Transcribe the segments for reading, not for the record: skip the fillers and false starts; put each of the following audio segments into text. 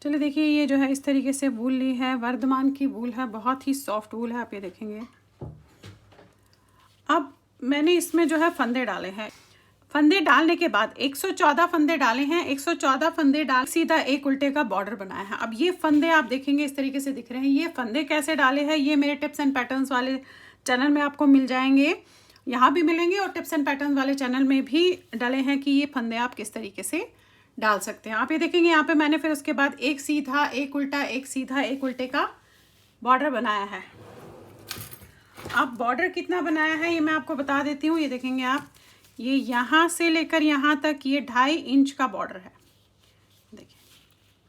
चलिए देखिए, ये जो है इस तरीके से वूल ली है, वर्धमान की वूल है, बहुत ही सॉफ्ट वूल है, आप ये देखेंगे। अब मैंने इसमें जो है फंदे डाले हैं। फंदे डालने के बाद 114 फंदे डाले हैं। 114 फंदे डाल सीधा एक उल्टे का बॉर्डर बनाया है। अब ये फंदे आप देखेंगे इस तरीके से दिख रहे हैं। ये फंदे कैसे डाले हैं ये मेरे टिप्स एंड पैटर्न्स वाले चैनल में आपको मिल जाएंगे, यहाँ भी मिलेंगे और टिप्स एंड पैटर्न्स वाले चैनल में भी डाले हैं कि ये फंदे आप किस तरीके से डाल सकते हैं। आप ये देखेंगे यहाँ पे मैंने फिर उसके बाद एक सीधा, एक उल्टा, एक सीधा, एक उल्टे का बॉर्डर बनाया है। अब बॉर्डर कितना बनाया है ये मैं आपको बता देती हूँ। ये देखेंगे आप, ये यहाँ से लेकर यहाँ तक ये 2.5 इंच का बॉर्डर है। देखिए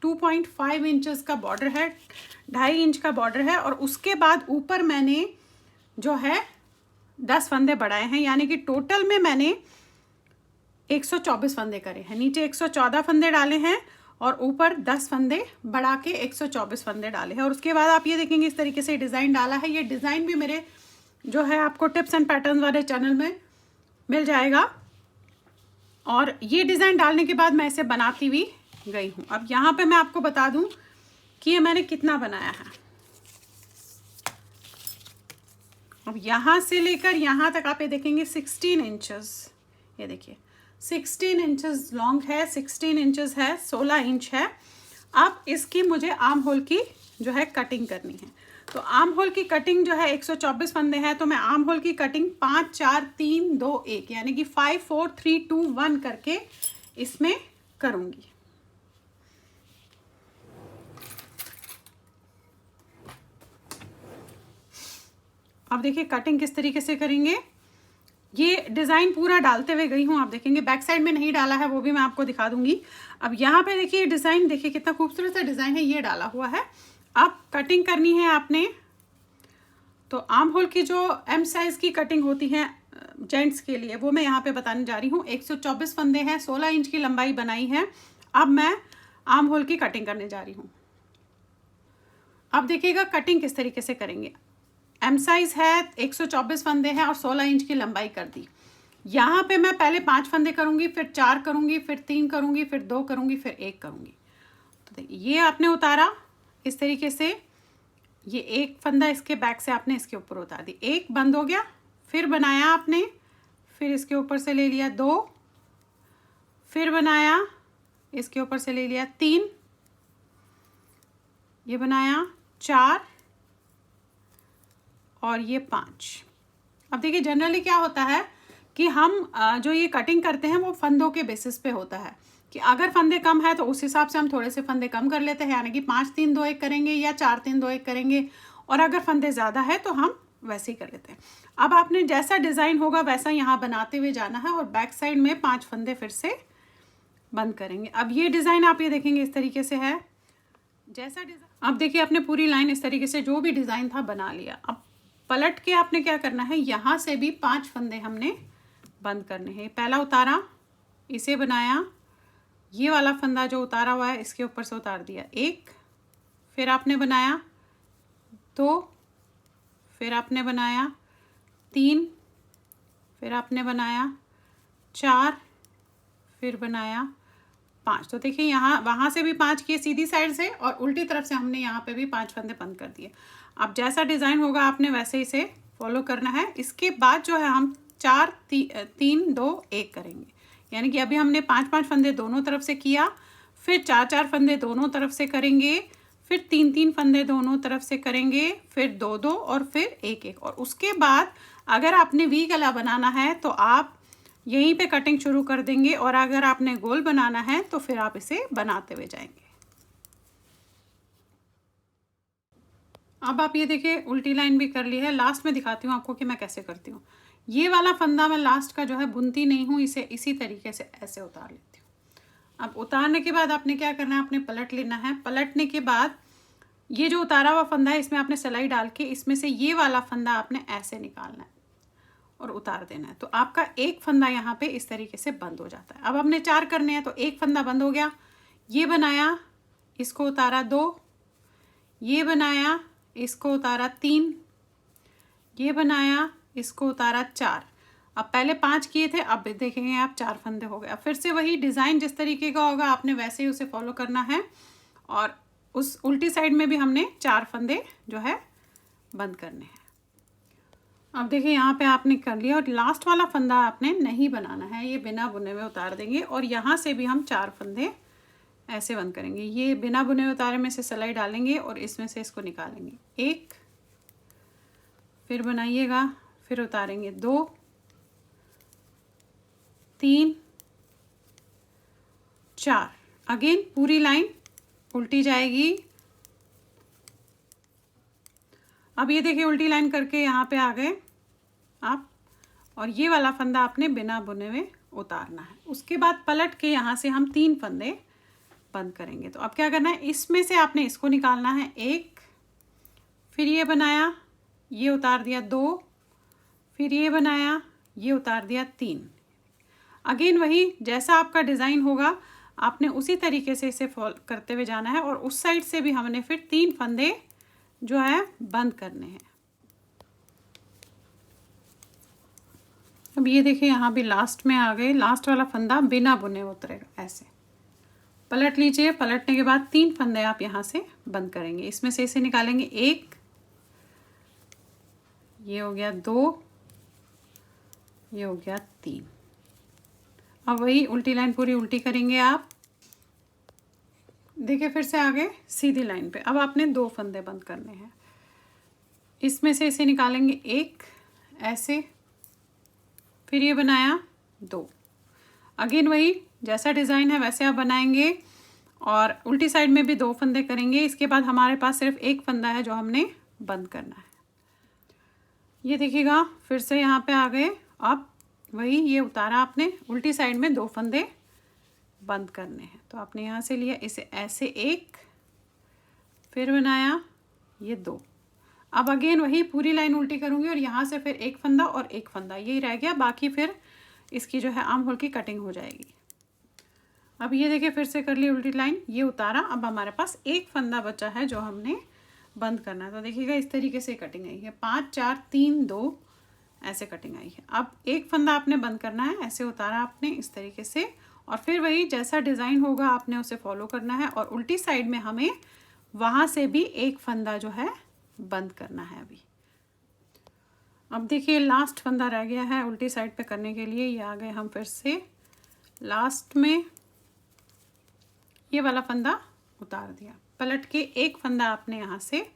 2.5 इंचेस का बॉर्डर है, 2.5 इंच का बॉर्डर है। और उसके बाद ऊपर मैंने जो है 10 फंदे बढ़ाए हैं, यानी कि टोटल में मैंने 124 फंदे करे हैं। नीचे 114 फंदे डाले हैं और ऊपर 10 फंदे बढ़ा के 124 फंदे डाले हैं। और उसके बाद आप ये देखेंगे इस तरीके से डिज़ाइन डाला है। ये डिज़ाइन भी मेरे जो है आपको टिप्स एंड पैटर्न्स वाले चैनल में मिल जाएगा। और ये डिज़ाइन डालने के बाद मैं इसे बनाती हुई गई हूँ। अब यहाँ पे मैं आपको बता दूँ कि ये मैंने कितना बनाया है। अब यहाँ से लेकर यहाँ तक आप ये देखेंगे 16 इंचेस, ये देखिए 16 इंचेस लॉन्ग है, 16 इंचेस है, 16 इंच है। अब इसकी मुझे आर्म होल की जो है कटिंग करनी है। तो आर्म होल की कटिंग जो है 124 फंदे हैं, तो मैं आर्म होल की कटिंग 5 4 3 2 1 यानी कि 5 4 3 2 1 करके इसमें करूँगी। अब देखिए कटिंग किस तरीके से करेंगे। ये डिज़ाइन पूरा डालते हुए गई हूँ, आप देखेंगे बैक साइड में नहीं डाला है, वो भी मैं आपको दिखा दूंगी। अब यहाँ पे देखिए डिज़ाइन, देखिए कितना खूबसूरत सा डिज़ाइन है, ये डाला हुआ है। अब कटिंग करनी है आपने, तो आर्म होल की जो एम साइज़ की कटिंग होती है जेंट्स के लिए, वो मैं यहाँ पे बताने जा रही हूँ। 124 फंदे हैं, 16 इंच की लंबाई बनाई है। अब मैं आर्म होल की कटिंग करने जा रही हूँ। अब देखिएगा कटिंग किस तरीके से करेंगे। एम साइज़ है, 124 फंदे हैं और 16 इंच की लंबाई कर दी। यहाँ पे मैं पहले 5 फंदे करूँगी, फिर 4 करूँगी, फिर 3 करूँगी, फिर 2 करूँगी, फिर 1 करूँगी। तो देखिए ये आपने उतारा इस तरीके से, ये एक फंदा इसके बैक से आपने इसके ऊपर उतार दी, एक बंद हो गया। फिर बनाया आपने, फिर इसके ऊपर से ले लिया 2, फिर बनाया इसके ऊपर से ले लिया 3, ये बनाया 4 और ये 5। अब देखिए जनरली क्या होता है कि हम जो ये कटिंग करते हैं वो फंदों के बेसिस पे होता है कि अगर फंदे कम है तो उस हिसाब से हम थोड़े से फंदे कम कर लेते हैं, यानी कि 5 3 2 1 करेंगे या 4 3 2 1 करेंगे। और अगर फंदे ज़्यादा है तो हम वैसे ही कर लेते हैं। अब आपने जैसा डिज़ाइन होगा वैसा यहाँ बनाते हुए जाना है और बैक साइड में 5 फंदे फिर से बंद करेंगे। अब ये डिज़ाइन आप ये देखेंगे इस तरीके से है जैसा डिज़ाइन। अब देखिए आपने पूरी लाइन इस तरीके से जो भी डिज़ाइन था बना लिया। अब पलट के आपने क्या करना है, यहाँ से भी 5 फंदे हमने बंद करने हैं। पहला उतारा, इसे बनाया, ये वाला फंदा जो उतारा हुआ है इसके ऊपर से उतार दिया 1, फिर आपने बनाया 2, फिर आपने बनाया 3, फिर आपने बनाया 4, फिर बनाया 5। तो देखिए यहाँ वहाँ से भी 5 किए सीधी साइड से और उल्टी तरफ से हमने यहाँ पे भी 5 फंदे बंद कर दिए। अब जैसा डिज़ाइन होगा आपने वैसे इसे फॉलो करना है। इसके बाद जो है हम 4 3 2 1 करेंगे, यानी कि अभी हमने 5 5 फंदे दोनों तरफ से किया, फिर 4 4 फंदे दोनों तरफ से करेंगे, फिर 3 3 फंदे दोनों तरफ से करेंगे, फिर 2 2 और फिर 1 1। और उसके बाद अगर आपने वी गला बनाना है तो आप यहीं पे कटिंग शुरू कर देंगे, और अगर आपने गोल बनाना है तो फिर आप इसे बनाते हुए जाएंगे। अब आप ये देखिए उल्टी लाइन भी कर ली है। लास्ट में दिखाती हूँ आपको कि मैं कैसे करती हूँ। ये वाला फंदा मैं लास्ट का जो है बुनती नहीं हूँ, इसे इसी तरीके से ऐसे उतार लेती हूँ। अब उतारने के बाद आपने क्या करना है, आपने पलट लेना है। पलटने के बाद ये जो उतारा हुआ फंदा है इसमें आपने सिलाई डाल के इसमें से ये वाला फंदा आपने ऐसे निकालना है और उतार देना है। तो आपका एक फंदा यहाँ पे इस तरीके से बंद हो जाता है। अब हमने 4 करने हैं तो एक फंदा बंद हो गया, ये बनाया, इसको उतारा 2, ये बनाया, इसको उतारा 3, ये बनाया, इसको उतारा 4। अब पहले 5 किए थे, अब देखेंगे आप 4 फंदे हो गए। अब फिर से वही डिज़ाइन जिस तरीके का होगा आपने वैसे ही उसे फॉलो करना है। और उस उल्टी साइड में भी हमने 4 फंदे जो है बंद करने हैं। अब देखिए यहाँ पे आपने कर लिया और लास्ट वाला फंदा आपने नहीं बनाना है, ये बिना बुने हुए उतार देंगे और यहाँ से भी हम 4 फंदे ऐसे बंद करेंगे। ये बिना बुने हुए उतारे में से सिलाई डालेंगे और इसमें से इसको निकालेंगे, 1, फिर बनाइएगा, फिर उतारेंगे 2, 3, 4। अगेन पूरी लाइन उल्टी जाएगी। अब ये देखिए उल्टी लाइन करके यहाँ पे आ गए आप, और ये वाला फंदा आपने बिना बुने हुए उतारना है। उसके बाद पलट के यहाँ से हम 3 फंदे बंद करेंगे। तो अब क्या करना है, इसमें से आपने इसको निकालना है, 1, फिर ये बनाया, ये उतार दिया 2, फिर ये बनाया, ये उतार दिया 3। अगेन वही जैसा आपका डिज़ाइन होगा आपने उसी तरीके से इसे फॉलो करते हुए जाना है और उस साइड से भी हमने फिर 3 फंदे जो है बंद करने हैं। अब ये देखिए यहाँ भी लास्ट में आ गए, लास्ट वाला फंदा बिना बुने उतरेगा। ऐसे पलट लीजिए, पलटने के बाद 3 फंदे आप यहाँ से बंद करेंगे। इसमें से इसे निकालेंगे, 1, ये हो गया 2, ये हो गया 3। अब वही उल्टी लाइन पूरी उल्टी करेंगे आप। देखिए फिर से आ गए सीधी लाइन पे। अब आपने 2 फंदे बंद करने हैं। इसमें से इसे निकालेंगे, 1 ऐसे, फिर ये बनाया 2। अगेन वही जैसा डिज़ाइन है वैसे आप बनाएंगे और उल्टी साइड में भी 2 फंदे करेंगे। इसके बाद हमारे पास सिर्फ 1 फंदा है जो हमने बंद करना है। ये देखिएगा फिर से यहाँ पे आ गए। अब वही ये उतारा आपने, उल्टी साइड में 2 फंदे बंद करने हैं। तो आपने यहाँ से लिया, इसे ऐसे 1, फिर बनाया ये 2। अब अगेन वही पूरी लाइन उल्टी करूँगी और यहाँ से फिर 1 फंदा और 1 फंदा, यही रह गया। बाकी फिर इसकी जो है आर्म होल की कटिंग हो जाएगी। अब ये देखिए फिर से कर ली उल्टी लाइन, ये उतारा। अब हमारे पास 1 फंदा बचा है जो हमने बंद करना है। तो देखिएगा इस तरीके से कटिंग आई है, 5 4 3 2 ऐसे कटिंग आई है। अब 1 फंदा आपने बंद करना है, ऐसे उतारा आपने इस तरीके से और फिर वही जैसा डिज़ाइन होगा आपने उसे फॉलो करना है और उल्टी साइड में हमें वहाँ से भी 1 फंदा जो है बंद करना है अभी। अब देखिए लास्ट फंदा रह गया है उल्टी साइड पे करने के लिए। ये आ गए हम फिर से लास्ट में, ये वाला फंदा उतार दिया, पलट के 1 फंदा आपने यहाँ से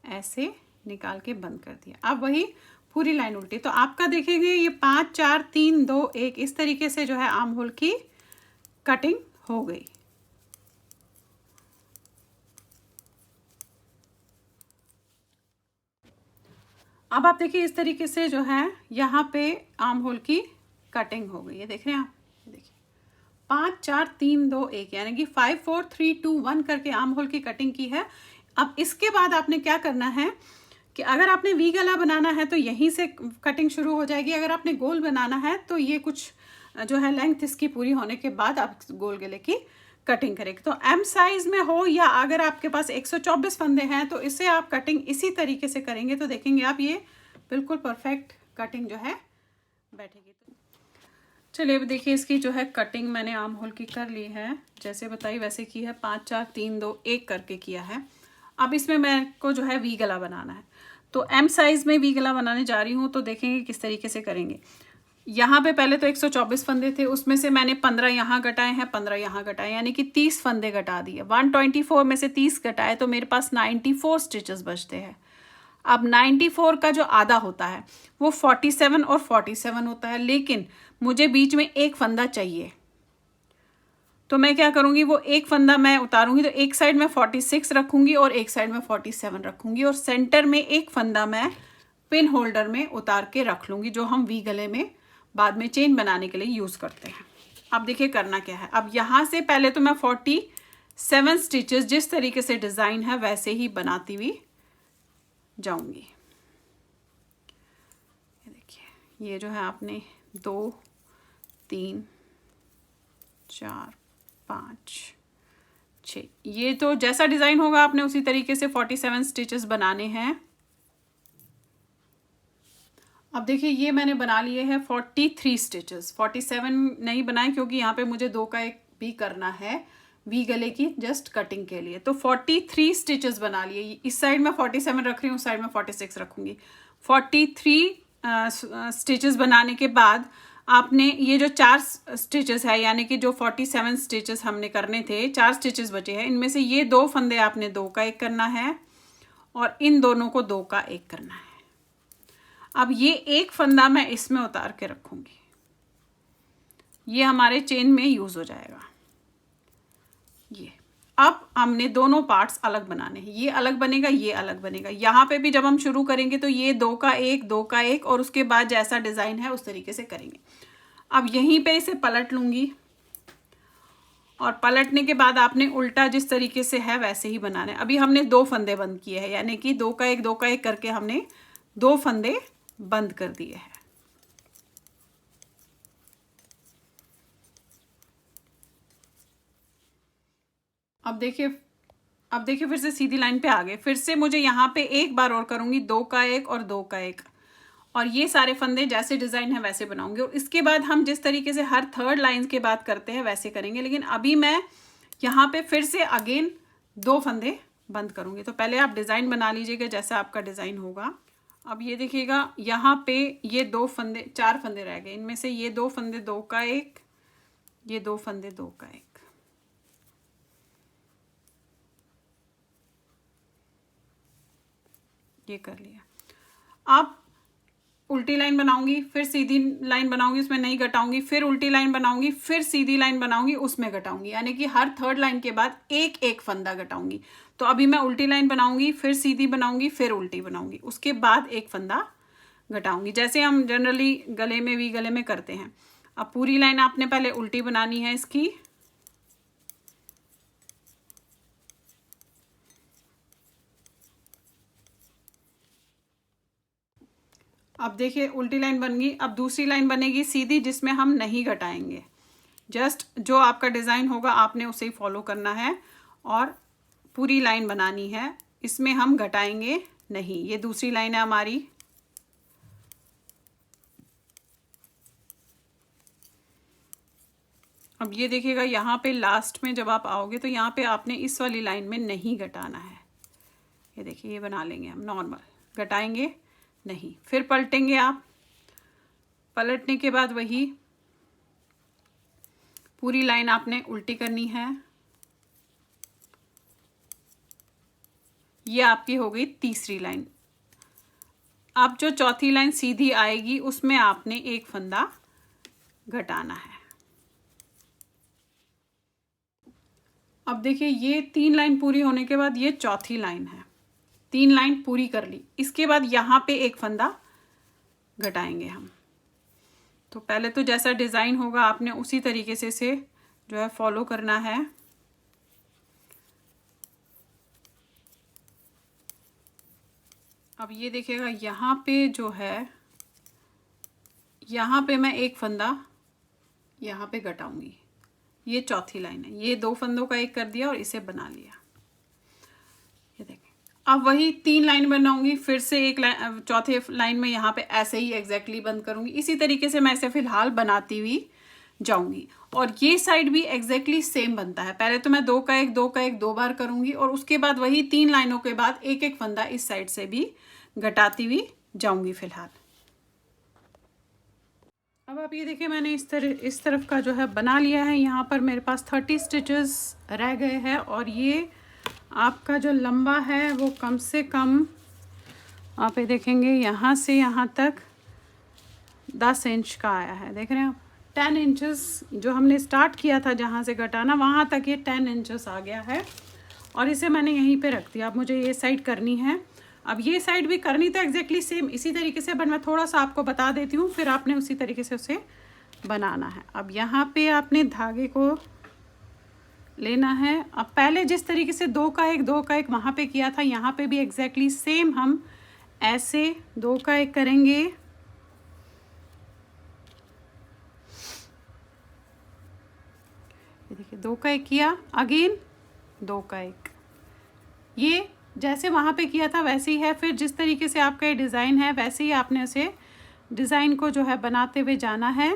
ऐसे निकाल के बंद कर दिया। अब वही पूरी लाइन उल्टी। तो आपका देखेंगे ये 5 4 3 2 1 इस तरीके से जो है आर्म होल की कटिंग हो गई। अब आप देखिए इस तरीके से जो है यहाँ पे आर्म होल की कटिंग हो गई है। देख रहे हैं आप, देखिए 5 4 3 2 1 यानी कि 5 4 3 2 1 करके आर्म होल की कटिंग की है। अब इसके बाद आपने क्या करना है कि अगर आपने वी गला बनाना है तो यहीं से कटिंग शुरू हो जाएगी। अगर आपने गोल बनाना है तो ये कुछ जो है लेंथ इसकी पूरी होने के बाद आप गोल गले की कटिंग करेंगे। तो एम साइज में हो या अगर आपके पास 124 फंदे हैं तो इसे आप कटिंग इसी तरीके से करेंगे तो देखेंगे आप ये बिल्कुल परफेक्ट कटिंग जो है बैठेगी। तो चलिए अब देखिए इसकी जो है कटिंग मैंने आर्म होल की कर ली है, जैसे बताई वैसे की है, 5 4 3 2 1 करके किया है। अब इसमें मेरे को जो है वी गला बनाना है तो एम साइज में वी गला बनाने जा रही हूँ। तो देखेंगे किस तरीके से करेंगे। यहाँ पे पहले तो 124 फंदे थे, उसमें से मैंने 15 यहाँ घटाए हैं, 15 यहाँ घटाए, यानी कि 30 फंदे घटा दिए। 124 में से 30 घटाए तो मेरे पास 94 स्टिचेस बचते हैं। अब 94 का जो आधा होता है वो 47 और 47 होता है, लेकिन मुझे बीच में 1 फंदा चाहिए। तो मैं क्या करूँगी, वो 1 फंदा मैं उतारूँगी तो एक साइड में 46 रखूँगी और एक साइड में 47 रखूँगी और सेंटर में 1 फंदा मैं पिन होल्डर में उतार के रख लूँगी, जो हम वी गले में बाद में चेन बनाने के लिए यूज़ करते हैं। अब देखिए करना क्या है। अब यहाँ से पहले तो मैं 47 स्टिचेस जिस तरीके से डिज़ाइन है वैसे ही बनाती हुई जाऊँगी। ये देखिए, ये जो है आपने 2 3 4 5 6, ये तो जैसा डिज़ाइन होगा आपने उसी तरीके से 47 स्टिचेस बनाने हैं। अब देखिए ये मैंने बना लिए हैं 43 स्टिचेस, 47 नहीं बनाए क्योंकि यहाँ पे मुझे 2 का 1 भी करना है वी गले की जस्ट कटिंग के लिए। तो 43 स्टिचेस बना लिए। इस साइड में 47 रख रही हूँ, उस साइड में 46 रखूँगी। 43 स्टिचेस बनाने के बाद आपने ये जो 4 स्टिचेस है, यानी कि जो 47 स्टिचेस हमने करने थे, 4 स्टिचेस बचे हैं, इनमें से ये 2 फंदे आपने 2 का 1 करना है और इन दोनों को 2 का 1 करना है। अब ये एक फंदा मैं इसमें उतार के रखूँगी, ये हमारे चेन में यूज़ हो जाएगा। ये अब हमने दोनों पार्ट्स अलग बनाने हैं, ये अलग बनेगा, ये अलग बनेगा। यहाँ पे भी जब हम शुरू करेंगे तो ये 2 का 1, 2 का 1 और उसके बाद जैसा डिज़ाइन है उस तरीके से करेंगे। अब यहीं पे इसे पलट लूँगी और पलटने के बाद आपने उल्टा जिस तरीके से है वैसे ही बनाना है। अभी हमने 2 फंदे बंद किए हैं, यानी कि 2 का 1, 2 का 1 करके हमने 2 फंदे बंद कर दिए हैं। अब देखिए फिर से सीधी लाइन पे आ गए। फिर से मुझे यहाँ पे एक बार और करूँगी, 2 का 1 और 2 का 1 और ये सारे फंदे जैसे डिज़ाइन है वैसे बनाऊंगी। और इसके बाद हम जिस तरीके से हर थर्ड लाइन के बाद करते हैं वैसे करेंगे, लेकिन अभी मैं यहाँ पे फिर से अगेन 2 फंदे बंद करूँगी। तो पहले आप डिज़ाइन बना लीजिएगा जैसा आपका डिज़ाइन होगा। अब ये देखिएगा यहाँ पे ये 2 फंदे, 4 फंदे रह गए, इनमें से ये 2 फंदे 2 का 1, ये 2 फंदे 2 का 1, ये कर लिया। अब उल्टी लाइन बनाऊंगी, फिर सीधी लाइन बनाऊंगी, उसमें नहीं घटाऊंगी, फिर उल्टी लाइन बनाऊंगी, फिर सीधी लाइन बनाऊंगी, उसमें घटाऊंगी, यानी कि हर थर्ड लाइन के बाद एक एक फंदा घटाऊंगी। तो अभी मैं उल्टी लाइन बनाऊंगी, फिर सीधी बनाऊंगी, फिर उल्टी बनाऊंगी, उसके बाद एक फंदा घटाऊंगी, जैसे हम जनरली गले में वी गले में करते हैं। अब पूरी लाइन आपने पहले उल्टी बनानी है इसकी, अब देखिए उल्टी लाइन बन गई। अब दूसरी लाइन बनेगी सीधी, जिसमें हम नहीं घटाएंगे, जस्ट जो आपका डिज़ाइन होगा आपने उसे ही फॉलो करना है और पूरी लाइन बनानी है, इसमें हम घटाएंगे नहीं। ये दूसरी लाइन है हमारी। अब ये देखिएगा यहाँ पे लास्ट में जब आप आओगे तो यहाँ पे आपने इस वाली लाइन में नहीं घटाना है। ये देखिए ये बना लेंगे हम नॉर्मल, घटाएंगे नहीं। फिर पलटेंगे आप, पलटने के बाद वही पूरी लाइन आपने उल्टी करनी है। ये आपकी हो गई तीसरी लाइन। अब जो चौथी लाइन सीधी आएगी उसमें आपने एक फंदा घटाना है। अब देखिए ये 3 लाइन पूरी होने के बाद ये चौथी लाइन है, 3 लाइन पूरी कर ली। इसके बाद यहाँ पे एक फंदा घटाएंगे हम। तो पहले तो जैसा डिज़ाइन होगा आपने उसी तरीके से इसे जो है फॉलो करना है। अब ये देखिएगा यहाँ पे जो है, यहाँ पे मैं एक फंदा यहाँ पे घटाऊंगी, ये चौथी लाइन है। ये 2 फंदों का 1 कर दिया और इसे बना लिया। ये देखें, अब वही 3 लाइन बनाऊंगी, फिर से एक लाइन, चौथे लाइन में यहाँ पे ऐसे ही एग्जैक्टली बंद करूंगी। इसी तरीके से मैं इसे फिलहाल बनाती हुई जाऊंगी। और ये साइड भी एग्जैक्टली सेम बनता है। पहले तो मैं 2 का 1, 2 का 1 2 बार करूंगी और उसके बाद वही 3 लाइनों के बाद एक एक फंदा इस साइड से भी घटाती हुई जाऊंगी फिलहाल। अब आप ये देखिए मैंने इस तरफ का जो है बना लिया है। यहाँ पर मेरे पास 30 स्टिचेस रह गए हैं और ये आपका जो लंबा है वो कम से कम आप ये देखेंगे यहाँ से यहाँ तक 10 इंच का आया है। देख रहे हैं आप, 10 इंचेस जो हमने स्टार्ट किया था जहाँ से घटाना वहाँ तक ये 10 इंचेस आ गया है और इसे मैंने यहीं पे रख दिया। अब मुझे ये साइड करनी है। अब ये साइड भी करनी तो एग्जैक्टली सेम इसी तरीके से, बट मैं थोड़ा सा आपको बता देती हूँ, फिर आपने उसी तरीके से उसे बनाना है। अब यहाँ पे आपने धागे को लेना है। अब पहले जिस तरीके से 2 का 1, 2 का 1 वहाँ पे किया था, यहाँ पे भी एग्जैक्टली सेम हम ऐसे 2 का 1 करेंगे। ये देखिए 2 का 1 किया, अगेन 2 का 1, ये जैसे वहाँ पे किया था वैसे ही है। फिर जिस तरीके से आपका ये डिज़ाइन है वैसे ही आपने उसे डिज़ाइन को जो है बनाते हुए जाना है।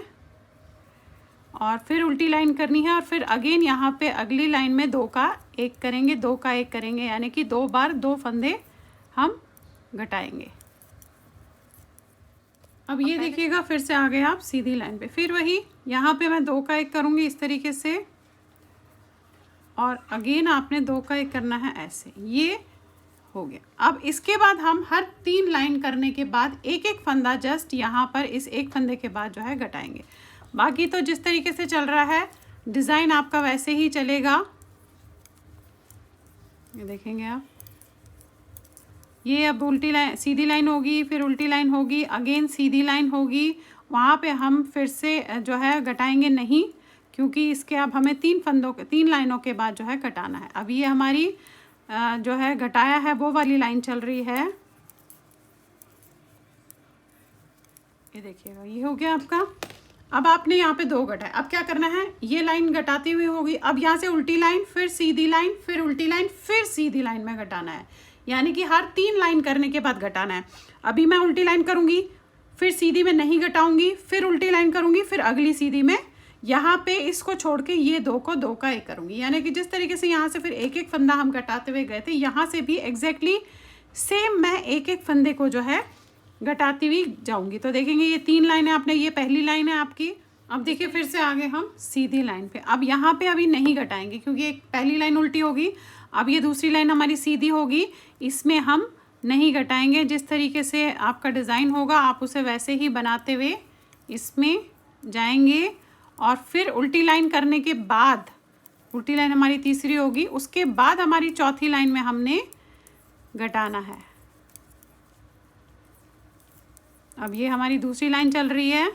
और फिर उल्टी लाइन करनी है और फिर अगेन यहाँ पे अगली लाइन में 2 का 1 करेंगे, 2 का 1 करेंगे, यानी कि 2 बार 2 फंदे हम घटाएंगे। अब ये देखिएगा फिर से आ गए आप सीधी लाइन पे। फिर वही यहाँ पे मैं 2 का 1 करूँगी इस तरीके से, और अगेन आपने 2 का 1 करना है ऐसे। ये हो गया। अब इसके बाद हम हर 3 लाइन करने के बाद एक एक फंदा जस्ट यहाँ पर इस एक फंदे के बाद जो है घटाएंगे। बाकी तो जिस तरीके से चल रहा है डिज़ाइन आपका वैसे ही चलेगा। ये देखेंगे आप, ये अब उल्टी लाइन सीधी लाइन होगी, फिर उल्टी लाइन होगी, अगेन सीधी लाइन होगी। वहाँ पे हम फिर से जो है घटाएंगे नहीं, क्योंकि इसके अब हमें 3 लाइनों के बाद जो है घटाना है। अब ये हमारी जो है घटाया है वो वाली लाइन चल रही है। ये देखिएगा, ये हो गया आपका। अब आपने यहाँ पे 2 घटाए। अब क्या करना है, ये लाइन घटाती हुई होगी। अब यहाँ से उल्टी लाइन, फिर सीधी लाइन, फिर उल्टी लाइन, फिर सीधी लाइन में घटाना है, यानी कि हर 3 लाइन करने के बाद घटाना है। अभी मैं उल्टी लाइन करूँगी, फिर सीधी में नहीं घटाऊँगी, फिर उल्टी लाइन करूँगी, फिर अगली सीधी में यहाँ पे इसको छोड़ के ये 2 को 2 का 1 करूँगी। यानी कि जिस तरीके से यहाँ से फिर एक एक फंदा हम घटाते हुए गए थे, यहाँ से भी एग्जैक्टली सेम मैं एक एक फंदे को जो है घटाती हुई जाऊँगी। तो देखेंगे ये 3 लाइन है आपने, ये पहली लाइन है आपकी। अब देखिए फिर से आगे हम सीधी लाइन पे। अब यहाँ पे अभी नहीं घटाएंगे क्योंकि एक पहली लाइन उल्टी होगी, अब ये दूसरी लाइन हमारी सीधी होगी, इसमें हम नहीं घटाएंगे। जिस तरीके से आपका डिज़ाइन होगा आप उसे वैसे ही बनाते हुए इसमें जाएंगे। और फिर उल्टी लाइन करने के बाद, उल्टी लाइन हमारी तीसरी होगी, उसके बाद हमारी चौथी लाइन में हमने घटाना है। अब ये हमारी दूसरी लाइन चल रही है।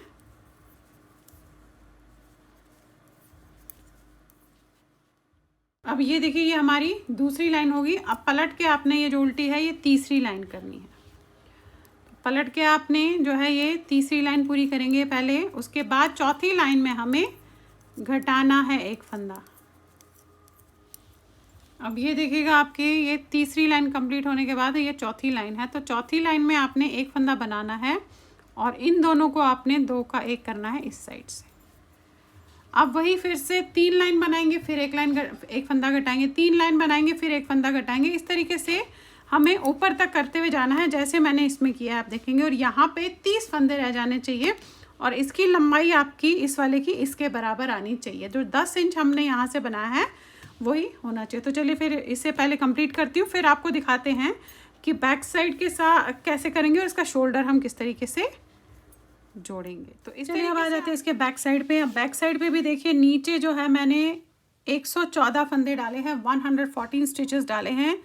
अब ये देखिए, ये हमारी दूसरी लाइन होगी। अब पलट के आपने ये जो उल्टी है ये तीसरी लाइन करनी है। पलट के आपने जो है ये तीसरी लाइन पूरी करेंगे पहले, उसके बाद चौथी लाइन में हमें घटाना है एक फंदा। अब ये देखिएगा आपके ये तीसरी लाइन कंप्लीट होने के बाद ये चौथी लाइन है। तो चौथी लाइन में आपने एक फंदा बनाना है और इन दोनों को आपने 2 का 1 करना है इस साइड से। अब वही फिर से 3 लाइन बनाएंगे, फिर एक फंदा घटाएंगे, 3 लाइन बनाएंगे, फिर एक फंदा घटाएंगे। इस तरीके से हमें ऊपर तक करते हुए जाना है जैसे मैंने इसमें किया है, आप देखेंगे। और यहाँ पे 30 फंदे रह जाने चाहिए और इसकी लंबाई आपकी इस वाले की इसके बराबर आनी चाहिए। जो 10 इंच हमने यहाँ से बनाया है वही होना चाहिए। तो चलिए फिर इससे पहले कंप्लीट करती हूँ, फिर आपको दिखाते हैं कि बैक साइड के साथ कैसे करेंगे और इसका शोल्डर हम किस तरीके से जोड़ेंगे। तो इस तरीके से आ जाते हैं इसके बैक साइड पे। अब बैक साइड पे भी देखिए नीचे जो है मैंने 114 फंदे डाले हैं, 114 स्टिचेस डाले हैं।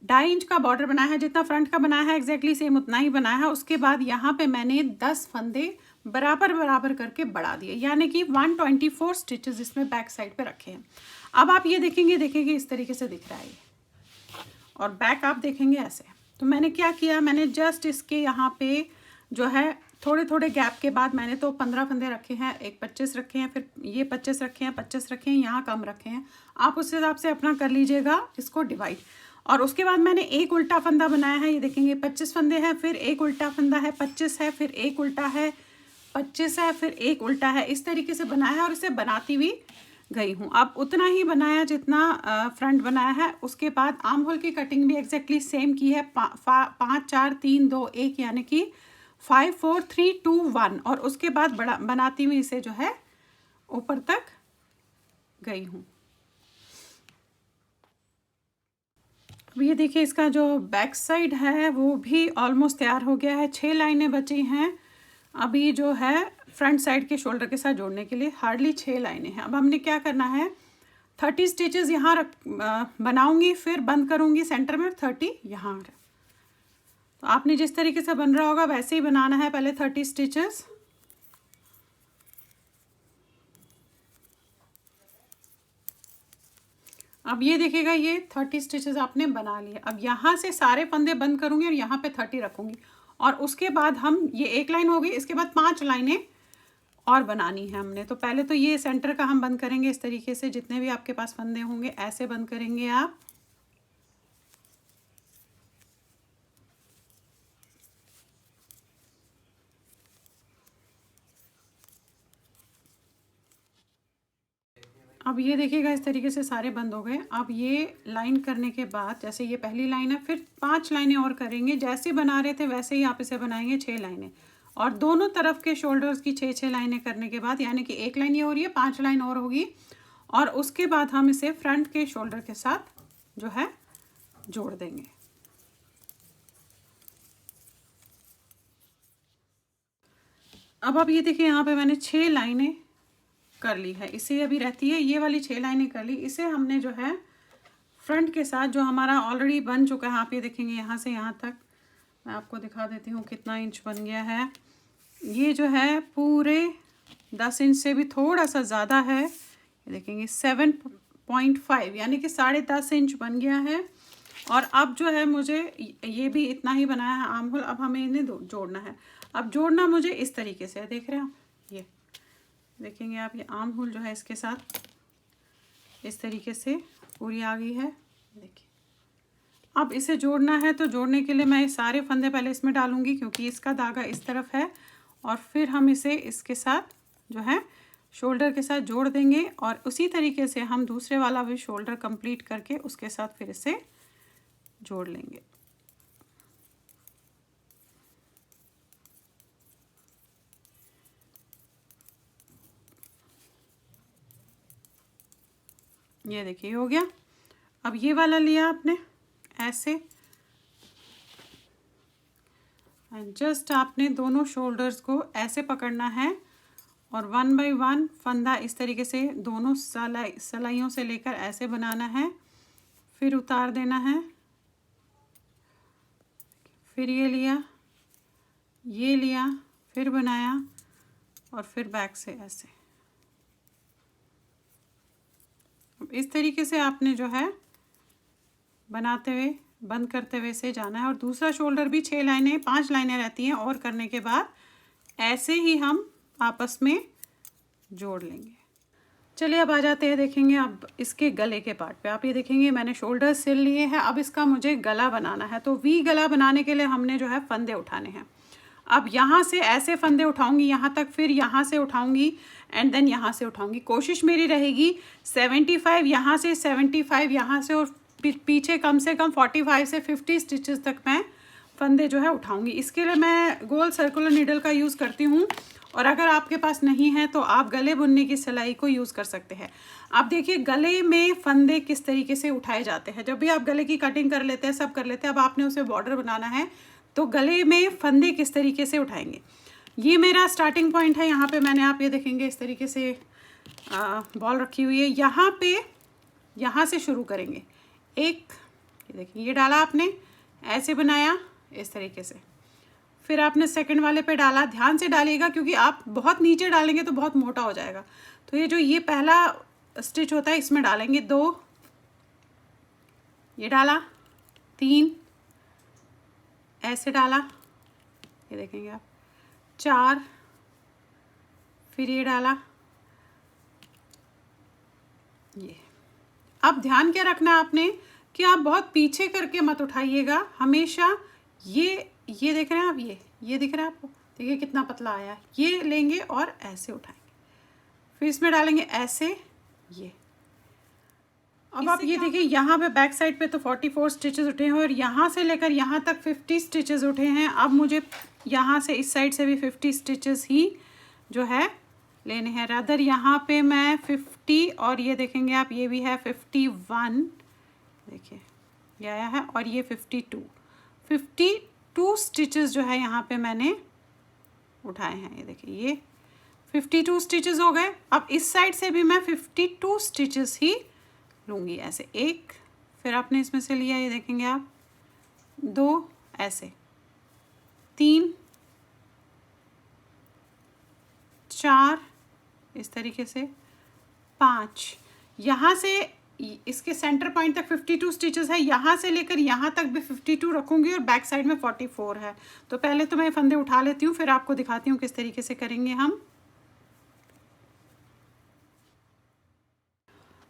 2.5 इंच का बॉर्डर बनाया है, जितना फ्रंट का बनाया है एग्जैक्टली सेम उतना ही बनाया है। उसके बाद यहाँ पे मैंने 10 फंदे बराबर बराबर करके बढ़ा दिए, यानी कि 124 स्टिचेस इसमें बैक साइड पे रखे हैं। अब आप ये देखेंगे इस तरीके से दिख रहा है और बैक आप देखेंगे ऐसे। तो मैंने क्या किया, मैंने जस्ट इसके यहाँ पे जो है थोड़े थोड़े गैप के बाद मैंने तो 15 फंदे रखे हैं, एक 25 रखे हैं, फिर ये 25 रखे हैं, 25 रखे हैं, यहाँ कम रखे हैं। आप उस हिसाब से अपना कर लीजिएगा इसको डिवाइड। और उसके बाद मैंने एक उल्टा फंदा बनाया है, ये देखेंगे 25 फंदे हैं, फिर एक उल्टा फंदा है, 25 है, फिर एक उल्टा है, 25 है, फिर एक उल्टा है। इस तरीके से बनाया है और इसे बनाती हुई गई हूँ। अब उतना ही बनाया जितना फ्रंट बनाया है। उसके बाद आर्म होल की कटिंग भी एग्जैक्टली सेम की है, 5 4 3 2 1 यानी कि 5 4 3 2 1। और उसके बाद बनाती हुई इसे जो है ऊपर तक गई हूँ। अब ये देखिए इसका जो बैक साइड है वो भी ऑलमोस्ट तैयार हो गया है। 6 लाइनें बची हैं अभी जो है फ्रंट साइड के शोल्डर के साथ जोड़ने के लिए, हार्डली 6 लाइनें हैं। अब हमने क्या करना है, 30 स्टिचेस यहाँ बनाऊंगी, फिर बंद करूंगी सेंटर में, 30 यहाँ। तो आपने जिस तरीके से बन रहा होगा वैसे ही बनाना है। पहले 30 स्टिचेस, अब ये देखिएगा ये 30 स्टिचेस आपने बना लिए। अब यहाँ से सारे फंदे बंद करूंगी और यहाँ पे 30 रखूंगी। और उसके बाद हम ये एक लाइन हो गई, इसके बाद 5 लाइनें और बनानी है हमने। तो पहले तो ये सेंटर का हम बंद करेंगे इस तरीके से, जितने भी आपके पास फंदे होंगे ऐसे बंद करेंगे आप। अब ये देखिएगा इस तरीके से सारे बंद हो गए। अब ये लाइन करने के बाद, जैसे ये पहली लाइन है, फिर 5 लाइनें और करेंगे। जैसे बना रहे थे वैसे ही आप इसे बनाएंगे 6 लाइनें, और दोनों तरफ के शोल्डर्स की 6-6 लाइनें करने के बाद, यानी कि 1 लाइन ये हो रही है, 5 लाइन और होगी, और उसके बाद हम इसे फ्रंट के शोल्डर के साथ जो है जोड़ देंगे। अब आप ये देखिए यहाँ पे मैंने 6 लाइनें कर ली है। इसे अभी रहती है ये वाली 6 लाइनें कर ली। इसे हमने जो है फ्रंट के साथ, जो हमारा ऑलरेडी बन चुका है, आप ये देखेंगे यहाँ से यहाँ तक, मैं आपको दिखा देती हूँ कितना इंच बन गया है। ये जो है पूरे 10 इंच से भी थोड़ा सा ज़्यादा है, ये देखेंगे 7.5 यानी कि 10.5 इंच बन गया है। और अब जो है मुझे ये भी इतना ही बनाया है आर्म होल। अब हमें इन्हें जोड़ना है। अब जोड़ना मुझे इस तरीके से है, देख रहे हो, ये देखेंगे आप, ये आर्म होल जो है इसके साथ इस तरीके से पूरी आ गई है, देखिए। अब इसे जोड़ना है, तो जोड़ने के लिए मैं सारे फंदे पहले इसमें डालूंगी क्योंकि इसका धागा इस तरफ है, और फिर हम इसे इसके साथ जो है शोल्डर के साथ जोड़ देंगे, और उसी तरीके से हम दूसरे वाला भी शोल्डर कंप्लीट करके उसके साथ फिर इसे जोड़ लेंगे। ये देखिए हो गया। अब ये वाला लिया आपने ऐसे, एंड जस्ट आपने दोनों शोल्डर्स को ऐसे पकड़ना है, और 1 बाय 1 फंदा इस तरीके से दोनों सलाइयों से लेकर ऐसे बनाना है, फिर उतार देना है, फिर ये लिया, फिर बनाया, और फिर बैक से ऐसे। इस तरीके से आपने जो है बनाते हुए, बंद करते हुए से जाना है। और दूसरा शोल्डर भी 5 लाइनें रहती हैं, और करने के बाद ऐसे ही हम आपस में जोड़ लेंगे। चलिए अब आ जाते हैं, देखेंगे अब इसके गले के पार्ट पे। आप ये देखेंगे मैंने शोल्डर सिल लिए हैं। अब इसका मुझे गला बनाना है, तो वी गला बनाने के लिए हमने जो है फंदे उठाने हैं। अब यहाँ से ऐसे फंदे उठाऊंगी यहाँ तक, फिर यहाँ से उठाऊंगी, एंड देन यहाँ से उठाऊंगी। कोशिश मेरी रहेगी 75 यहाँ से, 75 यहाँ से, और पीछे कम से कम 45 से 50 स्टिचेस तक मैं फंदे जो है उठाऊंगी। इसके लिए मैं गोल सर्कुलर नीडल का यूज़ करती हूँ, और अगर आपके पास नहीं है तो आप गले बुनने की सिलाई को यूज़ कर सकते हैं। आप देखिए गले में फंदे किस तरीके से उठाए जाते हैं। जब भी आप गले की कटिंग कर लेते हैं, सब कर लेते हैं, अब आपने उसे बॉर्डर बनाना है, तो गले में फंदे किस तरीके से उठाएंगे। ये मेरा स्टार्टिंग पॉइंट है। यहाँ पे मैंने, आप ये देखेंगे इस तरीके से बॉल रखी हुई है। यहाँ पे, यहाँ से शुरू करेंगे। एक, ये देखिए, ये डाला आपने, ऐसे बनाया इस तरीके से, फिर आपने सेकंड वाले पे डाला। ध्यान से डालिएगा क्योंकि आप बहुत नीचे डालेंगे तो बहुत मोटा हो जाएगा। तो ये जो ये पहला स्टिच होता है इसमें डालेंगे 2, ये डाला 3, ऐसे डाला, ये देखेंगे आप 4, फिर ये डाला, ये। अब ध्यान क्या रखना है आपने कि आप बहुत पीछे करके मत उठाइएगा हमेशा। ये देख रहे हैं आप, ये दिख रहा है आपको, देखिए कितना पतला आया। ये लेंगे और ऐसे उठाएंगे, फिर इसमें डालेंगे ऐसे, ये। अब आप ये देखिए यहाँ पे बैक साइड पे तो 44 स्टिचेस उठे हैं, और यहाँ से लेकर यहाँ तक 50 स्टिचेस उठे हैं। अब मुझे यहाँ से इस साइड से भी 50 स्टिचेस ही जो है लेने हैं। रादर यहाँ पे मैं 50, और ये देखेंगे आप, ये भी है 51, देखिए ये आया है, और ये 52 स्टिचेस जो है यहाँ पे मैंने उठाए हैं। ये देखिए ये 52 स्टिचेस हो गए। अब इस साइड से भी मैं 52 स्टिचेस ही लूँगी, ऐसे। एक, फिर आपने इसमें से लिया, ये देखेंगे आप, 2, ऐसे, 3, 4, इस तरीके से, 5, यहाँ से इसके सेंटर पॉइंट तक 52 स्टिचेस है, यहाँ से लेकर यहाँ तक भी 52 रखूँगी, और बैक साइड में 44 है। तो पहले तो मैं फंदे उठा लेती हूँ, फिर आपको दिखाती हूँ किस तरीके से करेंगे हम।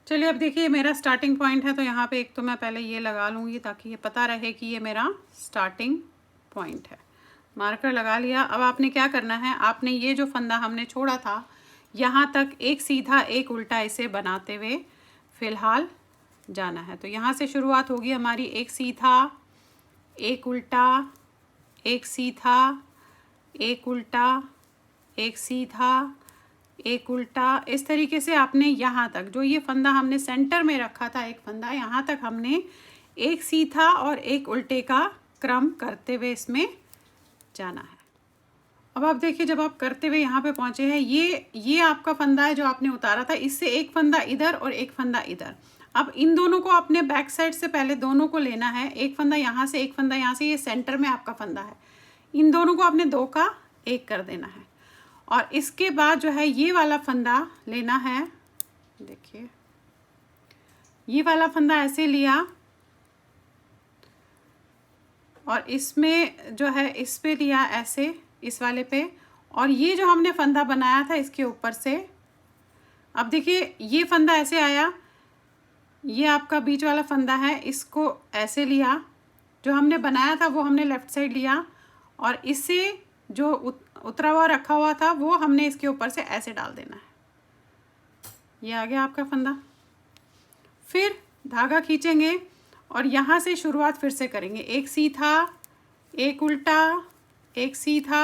चलिए अब देखिए मेरा स्टार्टिंग पॉइंट है, तो यहाँ पे एक तो मैं पहले ये लगा लूँगी ताकि ये पता रहे कि ये मेरा स्टार्टिंग पॉइंट है। मार्कर लगा लिया। अब आपने क्या करना है, आपने ये जो फंदा हमने छोड़ा था, यहाँ तक एक सीधा एक उल्टा इसे बनाते हुए फिलहाल जाना है। तो यहाँ से शुरुआत होगी हमारी एक सीधा एक उल्टा, एक सीधा एक उल्टा, एक सीधा एक उल्टा। इस तरीके से आपने यहाँ तक जो ये फंदा हमने सेंटर में रखा था एक फंदा, यहाँ तक हमने एक सीधा और एक उल्टे का क्रम करते हुए इसमें जाना है। अब आप देखिए जब आप करते हुए यहाँ पे पहुँचे हैं, ये आपका फंदा है जो आपने उतारा था, इससे एक फंदा इधर और एक फंदा इधर। अब इन दोनों को अपने बैक साइड से पहले दोनों को लेना है, एक फंदा यहाँ से एक फंदा यहाँ से, ये सेंटर में आपका फंदा है, इन दोनों को आपने दो का एक कर देना है। और इसके बाद जो है ये वाला फंदा लेना है, देखिए ये वाला फंदा ऐसे लिया और इसमें जो है इस पे लिया ऐसे, इस वाले पे, और ये जो हमने फंदा बनाया था इसके ऊपर से, अब देखिए ये फंदा ऐसे आया, ये आपका बीच वाला फंदा है, इसको ऐसे लिया, जो हमने बनाया था वो हमने लेफ़्ट साइड लिया और इससे जो उतरा हुआ रखा हुआ था वो हमने इसके ऊपर से ऐसे डाल देना है। ये आ गया आपका फंदा। फिर धागा खींचेंगे और यहाँ से शुरुआत फिर से करेंगे, एक सीधा एक उल्टा, एक सीधा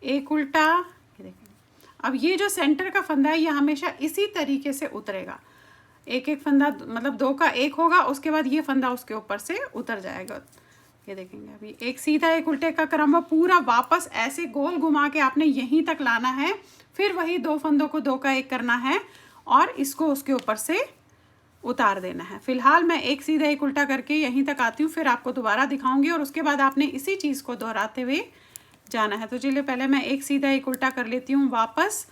एक उल्टा। ये देखेंगे अब ये जो सेंटर का फंदा है ये हमेशा इसी तरीके से उतरेगा, एक एक फंदा मतलब दो का एक होगा, उसके बाद ये फंदा उसके ऊपर से उतर जाएगा। ये देखेंगे अभी एक सीधा एक उल्टे का क्रम पूरा वापस ऐसे गोल घुमा के आपने यहीं तक लाना है, फिर वही दो फंदों को दो का एक करना है और इसको उसके ऊपर से उतार देना है। फिलहाल मैं एक सीधा एक उल्टा करके यहीं तक आती हूँ, फिर आपको दोबारा दिखाऊंगी और उसके बाद आपने इसी चीज़ को दोहराते हुए जाना है। तो चलिए पहले मैं एक सीधा एक उल्टा कर लेती हूँ वापस।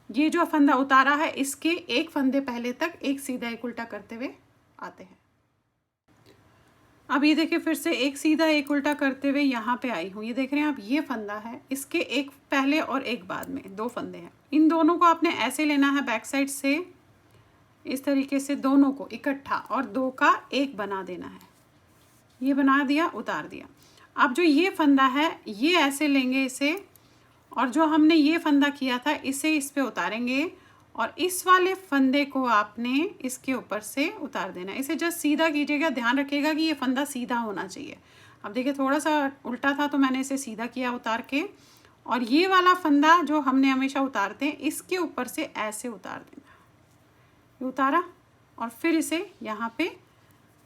ये जो फंदा उतारा है इसके एक फंदे पहले तक एक सीधा एक उल्टा करते हुए आते हैं। अब ये देखिए फिर से एक सीधा एक उल्टा करते हुए यहाँ पे आई हूँ। ये देख रहे हैं आप, ये फंदा है, इसके एक पहले और एक बाद में दो फंदे हैं, इन दोनों को आपने ऐसे लेना है बैक साइड से, इस तरीके से दोनों को इकट्ठा और दो का एक बना देना है। ये बना दिया, उतार दिया। अब जो ये फंदा है ये ऐसे लेंगे इसे, और जो हमने ये फंदा किया था इसे इस पे उतारेंगे और इस वाले फंदे को आपने इसके ऊपर से उतार देना है। इसे जस्ट सीधा कीजिएगा, ध्यान रखिएगा कि ये फंदा सीधा होना चाहिए। अब देखिए थोड़ा सा उल्टा था तो मैंने इसे सीधा किया उतार के, और ये वाला फंदा जो हमने हमेशा उतारते हैं इसके ऊपर से ऐसे उतार देना। ये उतारा और फिर इसे यहाँ पे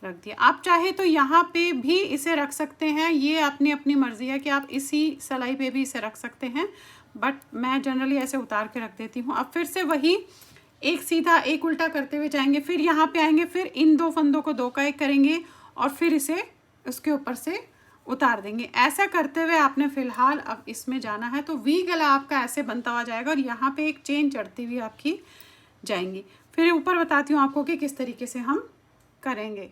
रख दिया। आप चाहे तो यहाँ पे भी इसे रख सकते हैं, ये अपनी अपनी मर्ज़ी है कि आप इसी सिलाई पे भी इसे रख सकते हैं, बट मैं जनरली ऐसे उतार के रख देती हूँ। अब फिर से वही एक सीधा एक उल्टा करते हुए जाएंगे, फिर यहाँ पे आएंगे, फिर इन दो फंदों को दो का एक करेंगे और फिर इसे उसके ऊपर से उतार देंगे। ऐसा करते हुए आपने फ़िलहाल अब इसमें जाना है। तो वी गला आपका ऐसे बनता हुआ जाएगा और यहाँ पे एक चेन चढ़ती हुई आपकी जाएंगी। फिर ऊपर बताती हूँ आपको कि किस तरीके से हम करेंगे।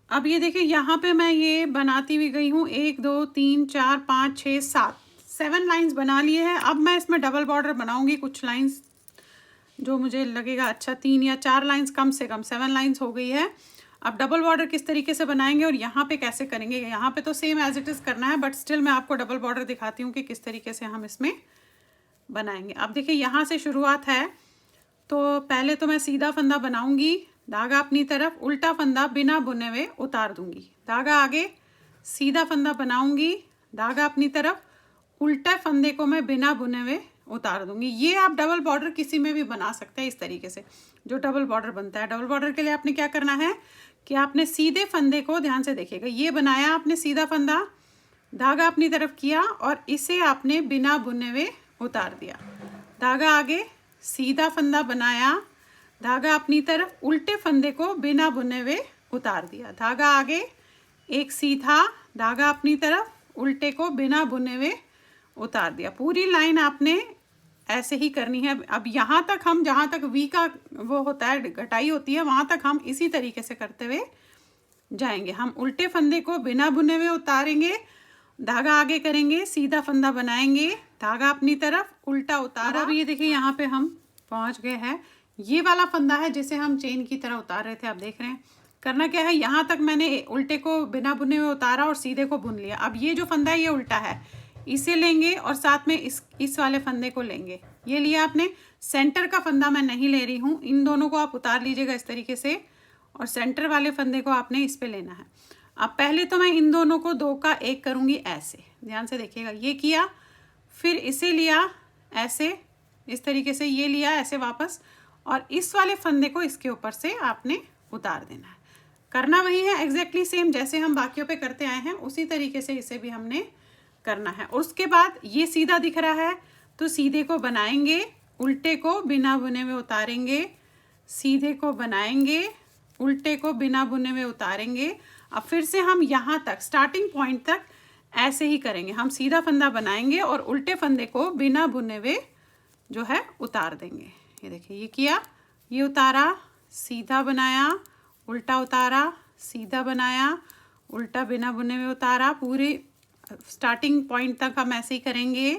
अब ये देखिए यहाँ पे मैं ये बनाती हुई गई हूँ, 1 2 3 4 5 6 7 लाइंस बना लिए हैं। अब मैं इसमें डबल बॉर्डर बनाऊंगी, कुछ लाइंस जो मुझे लगेगा अच्छा 3 या 4 लाइंस, कम से कम 7 लाइंस हो गई है। अब डबल बॉर्डर किस तरीके से बनाएंगे और यहाँ पे कैसे करेंगे, यहाँ पे तो सेम एज इट इज़ करना है, बट स्टिल मैं आपको डबल बॉर्डर दिखाती हूँ कि किस तरीके से हम इसमें बनाएंगे। अब देखिए यहाँ से शुरुआत है, तो पहले तो मैं सीधा फंदा बनाऊंगी, धागा अपनी तरफ, उल्टा फंदा बिना बुने हुए उतार दूंगी, धागा आगे, सीधा फंदा बनाऊंगी, धागा अपनी तरफ, उल्टा फंदे को मैं बिना बुने हुए उतार दूंगी। ये आप डबल बॉर्डर किसी में भी बना सकते हैं इस तरीके से, जो डबल बॉर्डर बनता है। डबल बॉर्डर के लिए आपने क्या करना है कि आपने सीधे फंदे को, ध्यान से देखिएगा, ये बनाया आपने सीधा फंदा, धागा अपनी तरफ किया और इसे आपने बिना बुने हुए उतार दिया, धागा आगे, सीधा फंदा बनाया, धागा अपनी तरफ, उल्टे फंदे को बिना बुने हुए उतार दिया, धागा आगे, एक सीधा, धागा अपनी तरफ, उल्टे को बिना बुने हुए उतार दिया। पूरी लाइन आपने ऐसे ही करनी है। अब यहाँ तक हम, जहाँ तक वी का वो होता है, घटाई होती है, वहाँ तक हम इसी तरीके से करते हुए जाएंगे। हम उल्टे फंदे को बिना बुने हुए उतारेंगे, धागा आगे करेंगे, सीधा फंदा बनाएंगे, धागा अपनी तरफ, उल्टा उतारा। अब ये देखिए यहाँ पे हम पहुँच गए हैं। ये वाला फंदा है जिसे हम चेन की तरह उतार रहे थे। आप देख रहे हैं करना क्या है, यहाँ तक मैंने उल्टे को बिना बुने हुए उतारा और सीधे को बुन लिया। अब ये जो फंदा है ये उल्टा है, इसे लेंगे और साथ में इस वाले फंदे को लेंगे। ये लिया आपने। सेंटर का फंदा मैं नहीं ले रही हूँ, इन दोनों को आप उतार लीजिएगा इस तरीके से और सेंटर वाले फंदे को आपने इस पे लेना है। अब पहले तो मैं इन दोनों को 2 का 1 करूँगी ऐसे, ध्यान से देखिएगा। ये किया, फिर इसे लिया ऐसे, इस तरीके से ये लिया ऐसे वापस, और इस वाले फंदे को इसके ऊपर से आपने उतार देना है। करना वही है एग्जैक्टली सेम जैसे हम बाकियों पे करते आए हैं, उसी तरीके से इसे भी हमने करना है। और उसके बाद ये सीधा दिख रहा है तो सीधे को बनाएंगे, उल्टे को बिना बुने हुए उतारेंगे, सीधे को बनाएंगे, उल्टे को बिना बुने हुए उतारेंगे। अब फिर से हम यहाँ तक स्टार्टिंग पॉइंट तक ऐसे ही करेंगे। हम सीधा फंदा बनाएंगे और उल्टे फंदे को बिना बुने हुए जो है उतार देंगे। ये देखिए, ये किया, ये उतारा, सीधा बनाया, उल्टा उतारा, सीधा बनाया, उल्टा बिना बुने हुए उतारा। पूरे स्टार्टिंग पॉइंट तक हम ऐसे ही करेंगे।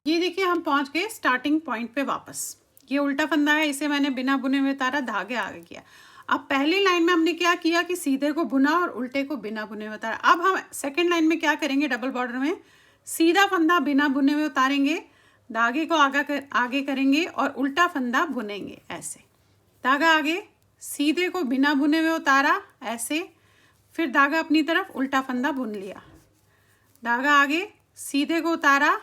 ये देखिए, हम पहुंच गए स्टार्टिंग पॉइंट पे वापस। ये उल्टा फंदा है, इसे मैंने बिना बुने हुए उतारा, धागे आगे किया। अब पहली लाइन में हमने क्या किया कि सीधे को बुना और उल्टे को बिना बुने हुए उतारा। अब हम सेकंड लाइन में क्या करेंगे, डबल बॉर्डर में सीधा फंदा बिना बुने हुए उतारेंगे, धागे को आगे करेंगे और उल्टा फंदा बुनेंगे ऐसे। धागा आगे, सीधे को बिना बुने हुए उतारा ऐसे, फिर धागा अपनी तरफ, उल्टा फंदा बुन लिया, धागा आगे, सीधे को उतारा,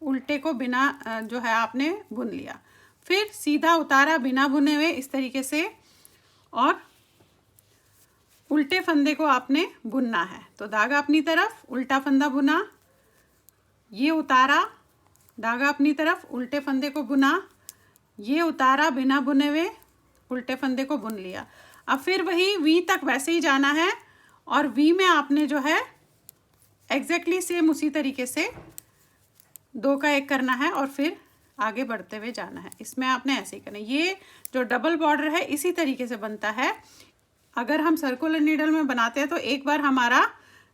उल्टे को बिना जो है आपने बुन लिया, फिर सीधा उतारा बिना बुने हुए इस तरीके से, और उल्टे फंदे को आपने बुनना है। तो धागा अपनी तरफ, उल्टा फंदा बुना, ये उतारा, धागा अपनी तरफ, उल्टे फंदे को बुना, ये उतारा बिना बुने हुए, उल्टे फंदे को बुन लिया। अब फिर वही वी तक वैसे ही जाना है और वी में आपने जो है एग्जैक्टली सेम उसी तरीके से 2 का 1 करना है और फिर आगे बढ़ते हुए जाना है। इसमें आपने ऐसे ही करना है। ये जो डबल बॉर्डर है इसी तरीके से बनता है। अगर हम सर्कुलर नीडल में बनाते हैं तो एक बार हमारा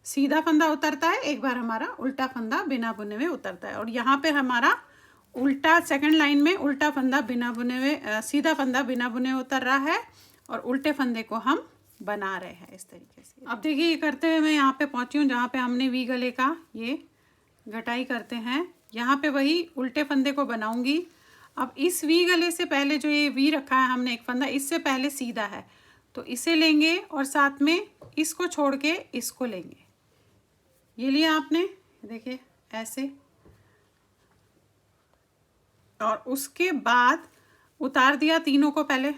सीधा फंदा उतरता है, एक बार हमारा उल्टा फंदा बिना बुने हुए उतरता है। और यहाँ पे हमारा उल्टा सेकंड लाइन में उल्टा फंदा बिना बुने हुए, सीधा फंदा बिना बुने हुए उतर रहा है और उल्टे फंदे को हम बना रहे हैं इस तरीके से। अब देखिए, ये करते हुए मैं यहाँ पे पहुँची हूँ जहाँ पे हमने वी गले का ये घटाई करते हैं। यहाँ पे वही उल्टे फंदे को बनाऊंगी। अब इस वी गले से पहले जो ये वी रखा है हमने एक फंदा, इससे पहले सीधा है तो इसे लेंगे और साथ में इसको छोड़ के इसको लेंगे। ये लिया आपने, देखिए ऐसे, और उसके बाद उतार दिया तीनों को पहले।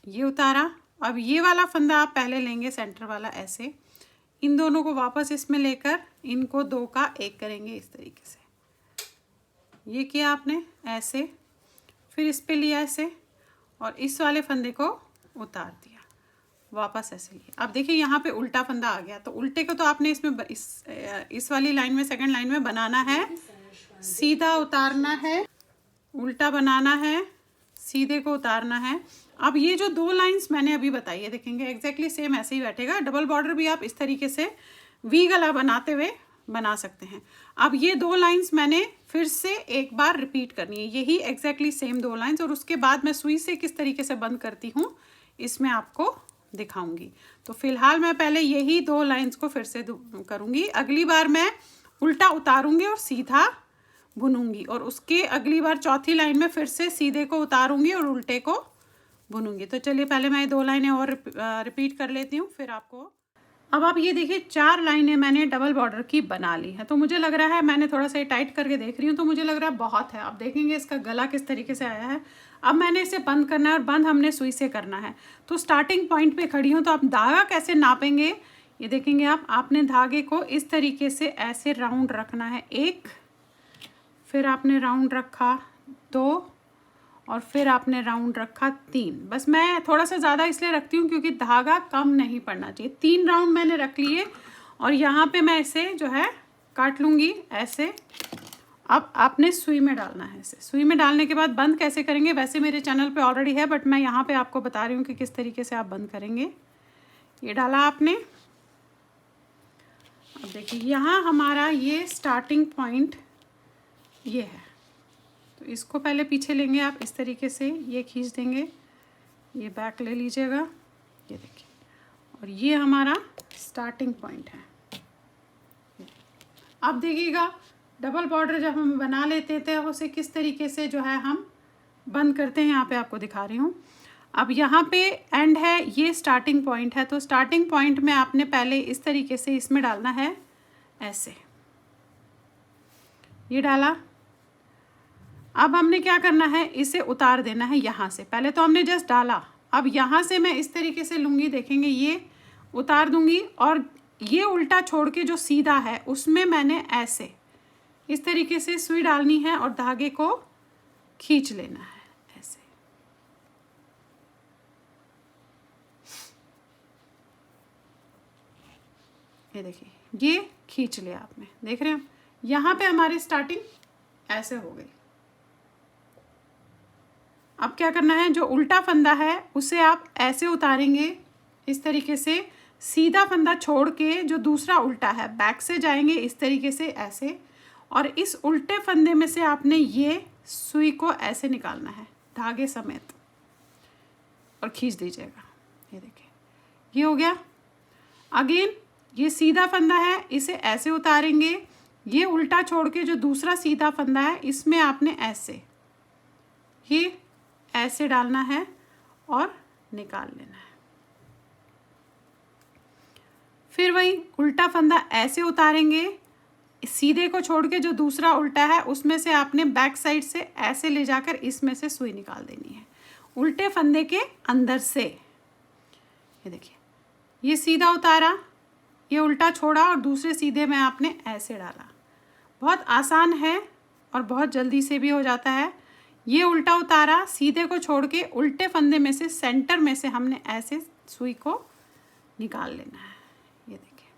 ये उतारा। अब ये वाला फंदा आप पहले लेंगे, सेंटर वाला ऐसे, इन दोनों को वापस इसमें लेकर इनको 2 का 1 करेंगे इस तरीके से। ये किया आपने ऐसे, फिर इस पे लिया ऐसे और इस वाले फंदे को उतार दिया, वापस ऐसे लिया। अब देखिए यहाँ पे उल्टा फंदा आ गया, तो उल्टे को तो आपने इसमें इस वाली लाइन में, सेकंड लाइन में बनाना है, सीधा उतारना है, उल्टा बनाना है, सीधे को उतारना है। अब ये जो 2 लाइंस मैंने अभी बताई है, देखेंगे एग्जैक्टली सेम ऐसे ही बैठेगा। डबल बॉर्डर भी आप इस तरीके से वी गला बनाते हुए बना सकते हैं। अब ये 2 लाइंस मैंने फिर से एक बार रिपीट करनी है, यही एग्जैक्टली सेम 2 लाइंस, और उसके बाद मैं सुई से किस तरीके से बंद करती हूँ इसमें आपको दिखाऊंगी। तो फिलहाल मैं पहले यही 2 लाइंस को फिर से करूँगी। अगली बार मैं उल्टा उतारूँगी और सीधा बुनूंगी, और उसके अगली बार चौथी लाइन में फिर से सीधे को उतारूंगी और उल्टे को बुनूंगी। तो चलिए पहले मैं 2 लाइनें और रिपीट कर लेती हूँ, फिर आपको। अब आप ये देखिए 4 लाइनें मैंने डबल बॉर्डर की बना ली है। तो मुझे लग रहा है, मैंने थोड़ा सा टाइट करके देख रही हूँ, तो मुझे लग रहा है बहुत है। आप देखेंगे इसका गला किस तरीके से आया है। अब मैंने इसे बंद करना है और बंद हमने सुई से करना है। तो स्टार्टिंग पॉइंट पे खड़ी हूँ, तो आप धागा कैसे नापेंगे ये देखेंगे आप। आपने धागे को इस तरीके से ऐसे राउंड रखना है, 1, फिर आपने राउंड रखा 2, और फिर आपने राउंड रखा 3। बस मैं थोड़ा सा ज़्यादा इसलिए रखती हूँ क्योंकि धागा कम नहीं पड़ना चाहिए। 3 राउंड मैंने रख लिए और यहाँ पे मैं इसे जो है काट लूँगी ऐसे। अब आपने सुई में डालना है ऐसे। सुई में डालने के बाद बंद कैसे करेंगे, वैसे मेरे चैनल पे ऑलरेडी है, बट मैं यहाँ पे आपको बता रही हूँ कि किस तरीके से आप बंद करेंगे। ये डाला आपने। अब देखिए यहाँ हमारा ये स्टार्टिंग पॉइंट ये है, तो इसको पहले पीछे लेंगे आप इस तरीके से, ये खींच देंगे, ये बैक ले लीजिएगा, ये देखिए, और ये हमारा स्टार्टिंग पॉइंट है। अब देखिएगा डबल बॉर्डर जब हम बना लेते हैं तो उसे किस तरीके से जो है हम बंद करते हैं, यहाँ पे आपको दिखा रही हूँ। अब यहाँ पे एंड है, ये स्टार्टिंग पॉइंट है, तो स्टार्टिंग पॉइंट में आपने पहले इस तरीके से इसमें डालना है, ऐसे ये डाला। अब हमने क्या करना है, इसे उतार देना है यहाँ से। पहले तो हमने जस्ट डाला, अब यहाँ से मैं इस तरीके से लूँगी, देखेंगे ये उतार दूँगी, और ये उल्टा छोड़ के जो सीधा है उसमें मैंने ऐसे इस तरीके से सुई डालनी है और धागे को खींच लेना है ऐसे। ये देखिए, ये खींच लिया आपने, देख रहे हैं। यहाँ पे हमारी स्टार्टिंग ऐसे हो गई। अब क्या करना है, जो उल्टा फंदा है उसे आप ऐसे उतारेंगे इस तरीके से, सीधा फंदा छोड़ के जो दूसरा उल्टा है बैक से जाएंगे इस तरीके से ऐसे, और इस उल्टे फंदे में से आपने ये सुई को ऐसे निकालना है धागे समेत और खींच दीजिएगा। ये देखिए, ये हो गया। अगेन ये सीधा फंदा है, इसे ऐसे उतारेंगे, ये उल्टा छोड़ के जो दूसरा सीधा फंदा है इसमें आपने ऐसे ये ऐसे डालना है और निकाल लेना है। फिर वही उल्टा फंदा ऐसे उतारेंगे, सीधे को छोड़ के जो दूसरा उल्टा है उसमें से आपने बैक साइड से ऐसे ले जाकर इसमें से सुई निकाल देनी है उल्टे फंदे के अंदर से। ये देखिए, ये सीधा उतारा, ये उल्टा छोड़ा और दूसरे सीधे में आपने ऐसे डाला। बहुत आसान है और बहुत जल्दी से भी हो जाता है। ये उल्टा उतारा, सीधे को छोड़ के उल्टे फंदे में से सेंटर में से हमने ऐसे सुई को निकाल लेना है। ये देखिए,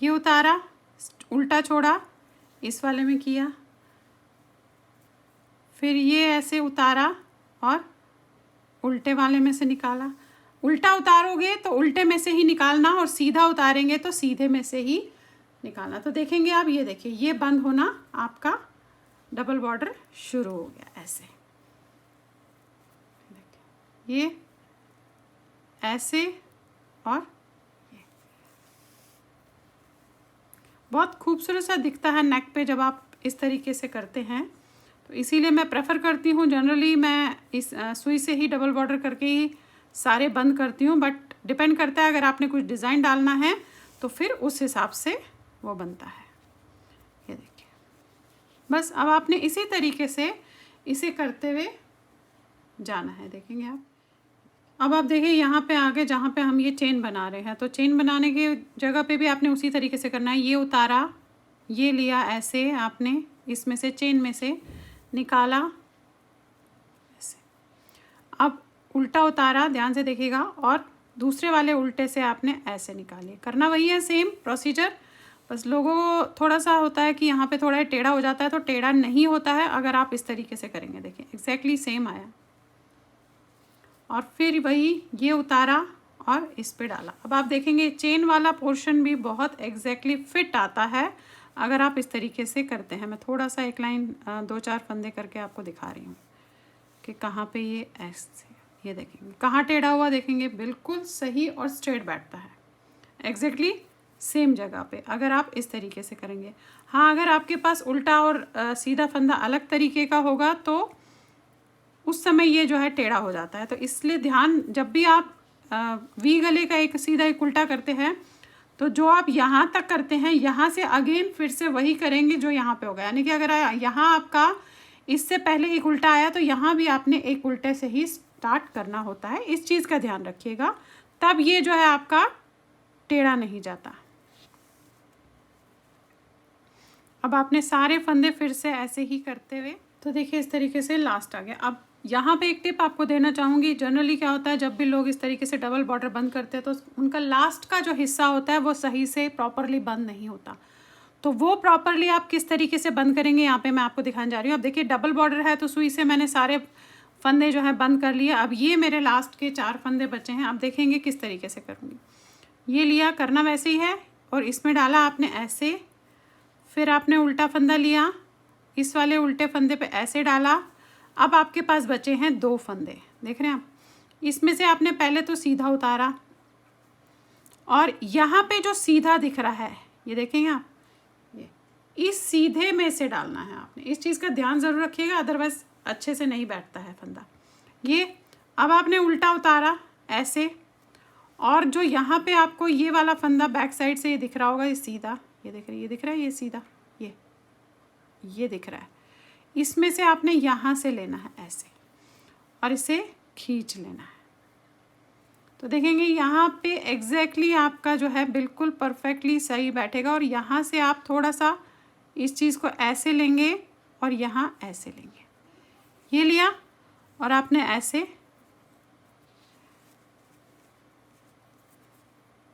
ये उतारा, उल्टा छोड़ा, इस वाले में किया, फिर ये ऐसे उतारा और उल्टे वाले में से निकाला। उल्टा उतारोगे तो उल्टे में से ही निकालना और सीधा उतारेंगे तो सीधे में से ही निकालना। तो देखेंगे आप, ये देखिए, ये बंद होना आपका डबल बॉर्डर शुरू हो गया ऐसे। ये ऐसे और ये बहुत खूबसूरत सा दिखता है नेक पे जब आप इस तरीके से करते हैं। तो इसीलिए मैं प्रेफर करती हूँ, जनरली मैं इस सुई से ही डबल बॉर्डर करके ही सारे बंद करती हूँ, बट डिपेंड करता है, अगर आपने कुछ डिज़ाइन डालना है तो फिर उस हिसाब से वो बनता है। ये देखिए, बस अब आपने इसी तरीके से इसे करते हुए जाना है। देखेंगे आप, अब आप देखिए यहाँ पे आगे जहाँ पे हम ये चेन बना रहे हैं, तो चेन बनाने के जगह पे भी आपने उसी तरीके से करना है। ये उतारा, ये लिया ऐसे, आपने इसमें से चेन में से निकाला ऐसे। अब उल्टा उतारा, ध्यान से देखिएगा, और दूसरे वाले उल्टे से आपने ऐसे निकालिए। करना वही है, सेम प्रोसीजर, बस लोगों को थोड़ा सा होता है कि यहाँ पे थोड़ा टेढ़ा हो जाता है, तो टेढ़ा नहीं होता है अगर आप इस तरीके से करेंगे। देखिए एग्जैक्टली सेम आया। और फिर वही ये उतारा और इस पे डाला। अब आप देखेंगे चेन वाला पोर्शन भी बहुत एग्जैक्टली फिट आता है अगर आप इस तरीके से करते हैं। मैं थोड़ा सा एक लाइन 2-4 फंदे करके आपको दिखा रही हूँ कि कहाँ पे ये ऐसे, ये देखेंगे कहाँ टेढ़ा हुआ, देखेंगे बिल्कुल सही और स्ट्रेट बैठता है एग्जैक्टली सेम जगह पे अगर आप इस तरीके से करेंगे। हाँ, अगर आपके पास उल्टा और सीधा फंदा अलग तरीके का होगा तो उस समय ये जो है टेढ़ा हो जाता है। तो इसलिए ध्यान, जब भी आप वी गले का एक सीधा एक उल्टा करते हैं तो जो आप यहाँ तक करते हैं, यहाँ से अगेन फिर से वही करेंगे जो यहाँ पे होगा। यानी कि अगर यहाँ आपका इससे पहले एक उल्टा आया तो यहाँ भी आपने एक उल्टे से ही स्टार्ट करना होता है। इस चीज़ का ध्यान रखिएगा, तब ये जो है आपका टेढ़ा नहीं जाता। अब आपने सारे फंदे फिर से ऐसे ही करते हुए, तो देखिए इस तरीके से लास्ट आ गया। अब यहाँ पे एक टिप आपको देना चाहूँगी, जनरली क्या होता है जब भी लोग इस तरीके से डबल बॉर्डर बंद करते हैं तो उनका लास्ट का जो हिस्सा होता है वो सही से प्रॉपरली बंद नहीं होता। तो वो प्रॉपरली आप किस तरीके से बंद करेंगे यहाँ पे मैं आपको दिखाने जा रही हूँ। अब देखिए डबल बॉर्डर है तो सुई से मैंने सारे फंदे जो है बंद कर लिए। अब ये मेरे लास्ट के 4 फंदे बचे हैं। अब देखेंगे किस तरीके से करूँगी। ये लिया, करना वैसे ही है, और इसमें डाला आपने ऐसे, फिर आपने उल्टा फंदा लिया इस वाले उल्टे फंदे पे ऐसे डाला। अब आपके पास बचे हैं 2 फंदे, देख रहे हैं आप। इसमें से आपने पहले तो सीधा उतारा और यहाँ पे जो सीधा दिख रहा है ये देखेंगे आप, ये इस सीधे में से डालना है आपने। इस चीज़ का ध्यान ज़रूर रखिएगा, अदरवाइज अच्छे से नहीं बैठता है फंदा। ये अब आपने उल्टा उतारा ऐसे, और जो यहाँ पे आपको ये वाला फंदा बैक साइड से ये दिख रहा होगा, ये सीधा, ये दिख रहा है, ये दिख रहा है, ये सीधा, ये दिख रहा है। इसमें से आपने यहाँ से लेना है ऐसे और इसे खींच लेना है। तो देखेंगे यहाँ पे एग्जैक्टली आपका जो है बिल्कुल परफेक्टली सही बैठेगा। और यहाँ से आप थोड़ा सा इस चीज़ को ऐसे लेंगे और यहाँ ऐसे लेंगे, ये लिया और आपने ऐसे,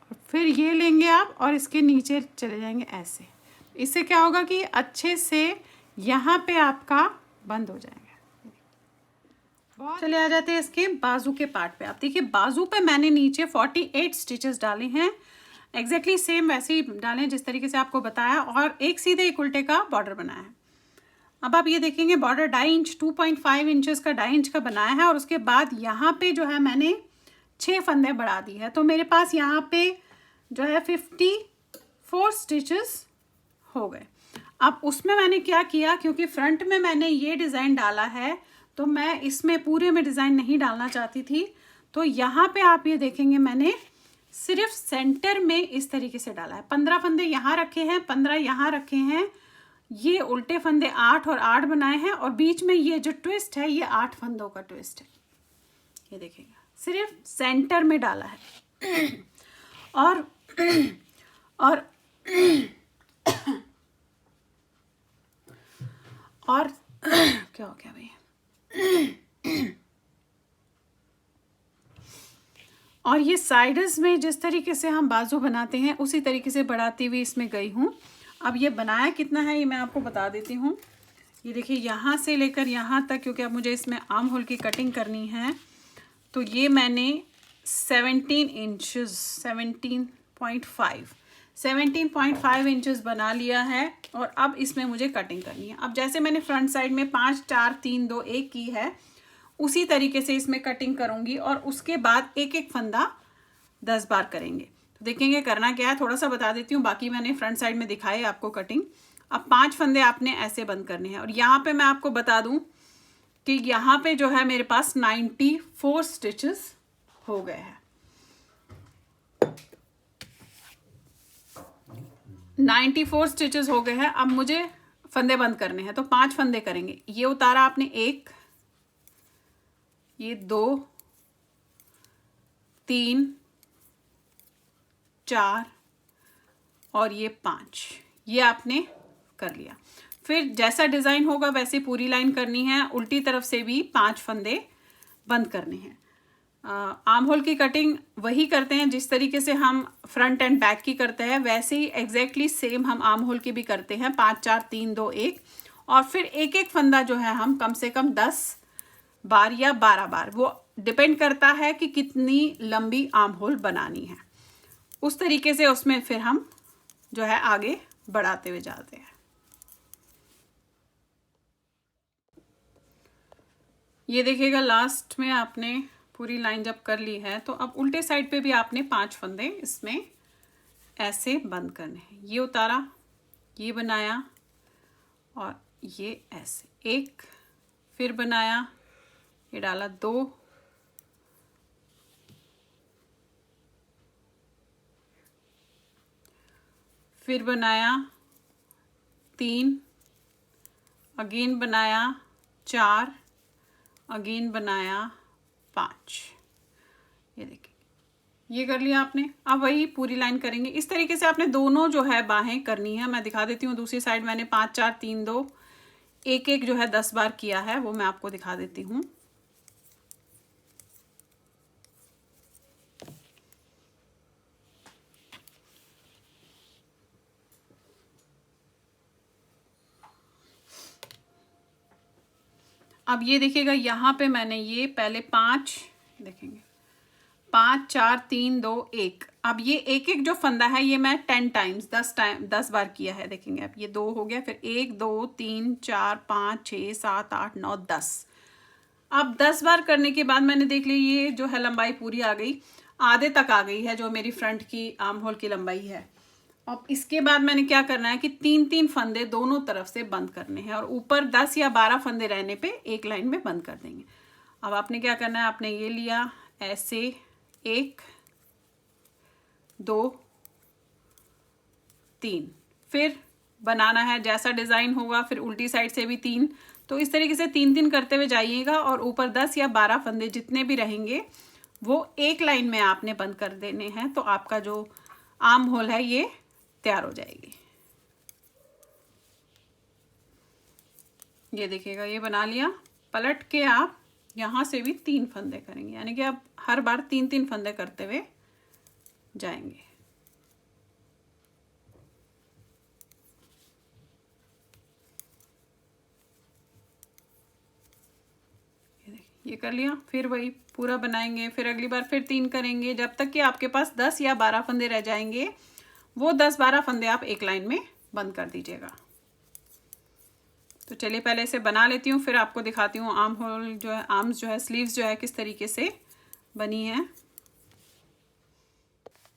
और फिर ये लेंगे आप और इसके नीचे चले जाएंगे ऐसे। इससे क्या होगा कि अच्छे से यहाँ पे आपका बंद हो जाएगा। चले आ जाते हैं इसके बाजू के पार्ट पे। आप देखिए बाजू पे मैंने नीचे 48 स्टिचेस डाले हैं, एग्जैक्टली सेम वैसे ही डालें जिस तरीके से आपको बताया, और एक सीधे एक उल्टे का बॉर्डर बनाया है। अब आप ये देखेंगे बॉर्डर 2.5 इंच 2.5 इंचेस का 2.5 इंच का बनाया है। और उसके बाद यहाँ पे जो है मैंने 6 फंदे बढ़ा दी है, तो मेरे पास यहाँ पे जो है 54 स्टिचेस हो गए। अब उसमें मैंने क्या किया, क्योंकि फ्रंट में मैंने ये डिज़ाइन डाला है तो मैं इसमें पूरे में डिज़ाइन नहीं डालना चाहती थी, तो यहाँ पे आप ये देखेंगे मैंने सिर्फ सेंटर में इस तरीके से डाला है। 15 फंदे यहाँ रखे हैं, 15 यहाँ रखे हैं, ये उल्टे फंदे 8 और 8 बनाए हैं, और बीच में ये जो ट्विस्ट है ये 8 फंदों का ट्विस्ट है। ये देखिएगा सिर्फ सेंटर में डाला है। और क्या हो गया भैया, और ये साइड्स में जिस तरीके से हम बाजू बनाते हैं उसी तरीके से बढ़ाती हुई इसमें गई हूँ। अब ये बनाया कितना है ये मैं आपको बता देती हूँ। ये देखिए यहाँ से लेकर यहाँ तक, क्योंकि अब मुझे इसमें आर्म होल की कटिंग करनी है, तो ये मैंने 17.5 इंचेस बना लिया है। और अब इसमें मुझे कटिंग करनी है। अब जैसे मैंने फ्रंट साइड में 5 4 3 2 1 की है, उसी तरीके से इसमें कटिंग करूंगी, और उसके बाद एक एक फंदा 10 बार करेंगे। तो देखेंगे करना क्या है, थोड़ा सा बता देती हूँ, बाकी मैंने फ्रंट साइड में दिखाई आपको कटिंग। अब 5 फंदे आपने ऐसे बंद करने हैं, और यहाँ पे मैं आपको बता दूँ कि यहाँ पे जो है मेरे पास 94 स्टिचेस हो गए हैं। 94 स्टिचेस हो गए हैं। अब मुझे फंदे बंद करने हैं, तो 5 फंदे करेंगे। ये उतारा आपने 1, ये 2, 3, 4 और ये 5, ये आपने कर लिया। फिर जैसा डिज़ाइन होगा वैसे पूरी लाइन करनी है, उल्टी तरफ से भी 5 फंदे बंद करने हैं। आर्म होल की कटिंग वही करते हैं जिस तरीके से हम फ्रंट एंड बैक की करते हैं, वैसे ही एग्जैक्टली सेम हम आर्म होल की भी करते हैं। 5 4 3 2 1, और फिर एक एक फंदा जो है हम कम से कम 10 बार या 12 बार, वो डिपेंड करता है कि कितनी लंबी आर्म होल बनानी है, उस तरीके से उसमें फिर हम जो है आगे बढ़ाते हुए जाते हैं। ये देखिएगा लास्ट में आपने पूरी लाइन जब कर ली है, तो अब उल्टे साइड पे भी आपने 5 फंदे इसमें ऐसे बंद करने हैं। ये उतारा, ये बनाया, और ये ऐसे एक, फिर बनाया, ये डाला 2, फिर बनाया 3, अगेन बनाया 4, अगेन बनाया 5। ये देखिए ये कर लिया आपने। अब वही पूरी लाइन करेंगे। इस तरीके से आपने दोनों जो है बाहें करनी है। मैं दिखा देती हूँ दूसरी साइड मैंने 5 4 3 2 एक एक जो है 10 बार किया है, वो मैं आपको दिखा देती हूँ। अब ये देखिएगा यहाँ पे मैंने ये पहले 5 देखेंगे 5 4 3 2 1 अब ये एक एक जो फंदा है ये मैं 10 बार किया है। देखेंगे अब ये 2 हो गया, फिर 1 2 3 4 5 6 7 8 9 10। अब 10 बार करने के बाद मैंने देख ली ये जो है लंबाई पूरी आ गई, आधे तक आ गई है जो मेरी फ्रंट की आर्म होल की लंबाई है। अब इसके बाद मैंने क्या करना है कि 3-3 फंदे दोनों तरफ से बंद करने हैं और ऊपर 10 या 12 फंदे रहने पे एक लाइन में बंद कर देंगे। अब आपने क्या करना है, आपने ये लिया ऐसे 1 2 3, फिर बनाना है जैसा डिज़ाइन होगा, फिर उल्टी साइड से भी 3। तो इस तरीके से 3-3 करते हुए जाइएगा और ऊपर 10 या 12 फंदे जितने भी रहेंगे वो एक लाइन में आपने बंद कर देने हैं। तो आपका जो आर्म होल है ये तैयार हो जाएगी। ये देखिएगा ये बना लिया। पलट के आप यहाँ से भी 3 फंदे करेंगे, यानी कि आप हर बार 3-3 फंदे करते हुए जाएंगे। ये कर लिया, फिर वही पूरा बनाएंगे, फिर अगली बार फिर 3 करेंगे जब तक कि आपके पास 10 या 12 फंदे रह जाएंगे। वो 10-12 फंदे आप एक लाइन में बंद कर दीजिएगा। तो चलिए पहले इसे बना लेती हूँ, फिर आपको दिखाती हूँ आर्म होल जो है, आर्म्स जो है, स्लीव्स जो है किस तरीके से बनी है।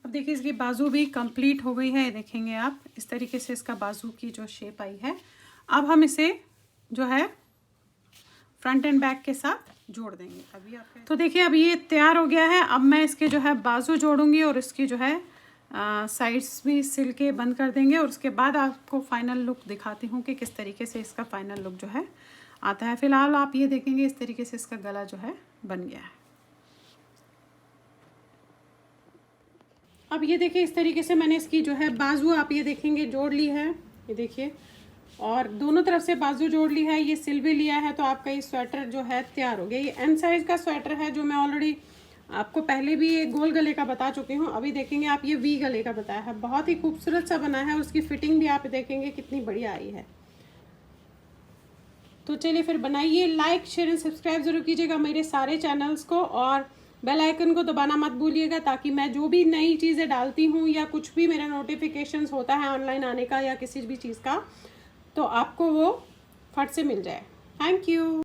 अब देखिए इसकी बाजू भी कंप्लीट हो गई है। देखेंगे आप इस तरीके से इसका बाजू की जो शेप आई है। अब हम इसे जो है फ्रंट एंड बैक के साथ जोड़ देंगे। अभी आप तो देखिए अब ये तैयार हो गया है। अब मैं इसके जो है बाजू जोड़ूंगी और इसकी जो है साइड्स भी सिल के बंद कर देंगे और उसके बाद आपको फाइनल लुक दिखाती हूँ कि किस तरीके से इसका फाइनल लुक जो है आता है। फिलहाल आप ये देखेंगे इस तरीके से इसका गला जो है बन गया है। अब ये देखिए इस तरीके से मैंने इसकी जो है बाजू आप ये देखेंगे जोड़ ली है, ये देखिए, और दोनों तरफ से बाजू जोड़ ली है, ये सिल भी लिया है। तो आपका ये स्वेटर जो है तैयार हो गया। ये एम साइज का स्वेटर है जो मैं ऑलरेडी आपको पहले भी ये गोल गले का बता चुकी हूँ। अभी देखेंगे आप ये वी गले का बताया है, बहुत ही खूबसूरत सा बना है। उसकी फिटिंग भी आप देखेंगे कितनी बढ़िया आई है। तो चलिए फिर बनाइए। लाइक शेयर एंड सब्सक्राइब जरूर कीजिएगा मेरे सारे चैनल्स को और बेल आइकन को दबाना मत भूलिएगा, ताकि मैं जो भी नई चीज़ें डालती हूँ या कुछ भी मेरा नोटिफिकेशंस होता है ऑनलाइन आने का या किसी भी चीज़ का, तो आपको वो फट से मिल जाए। Thank you.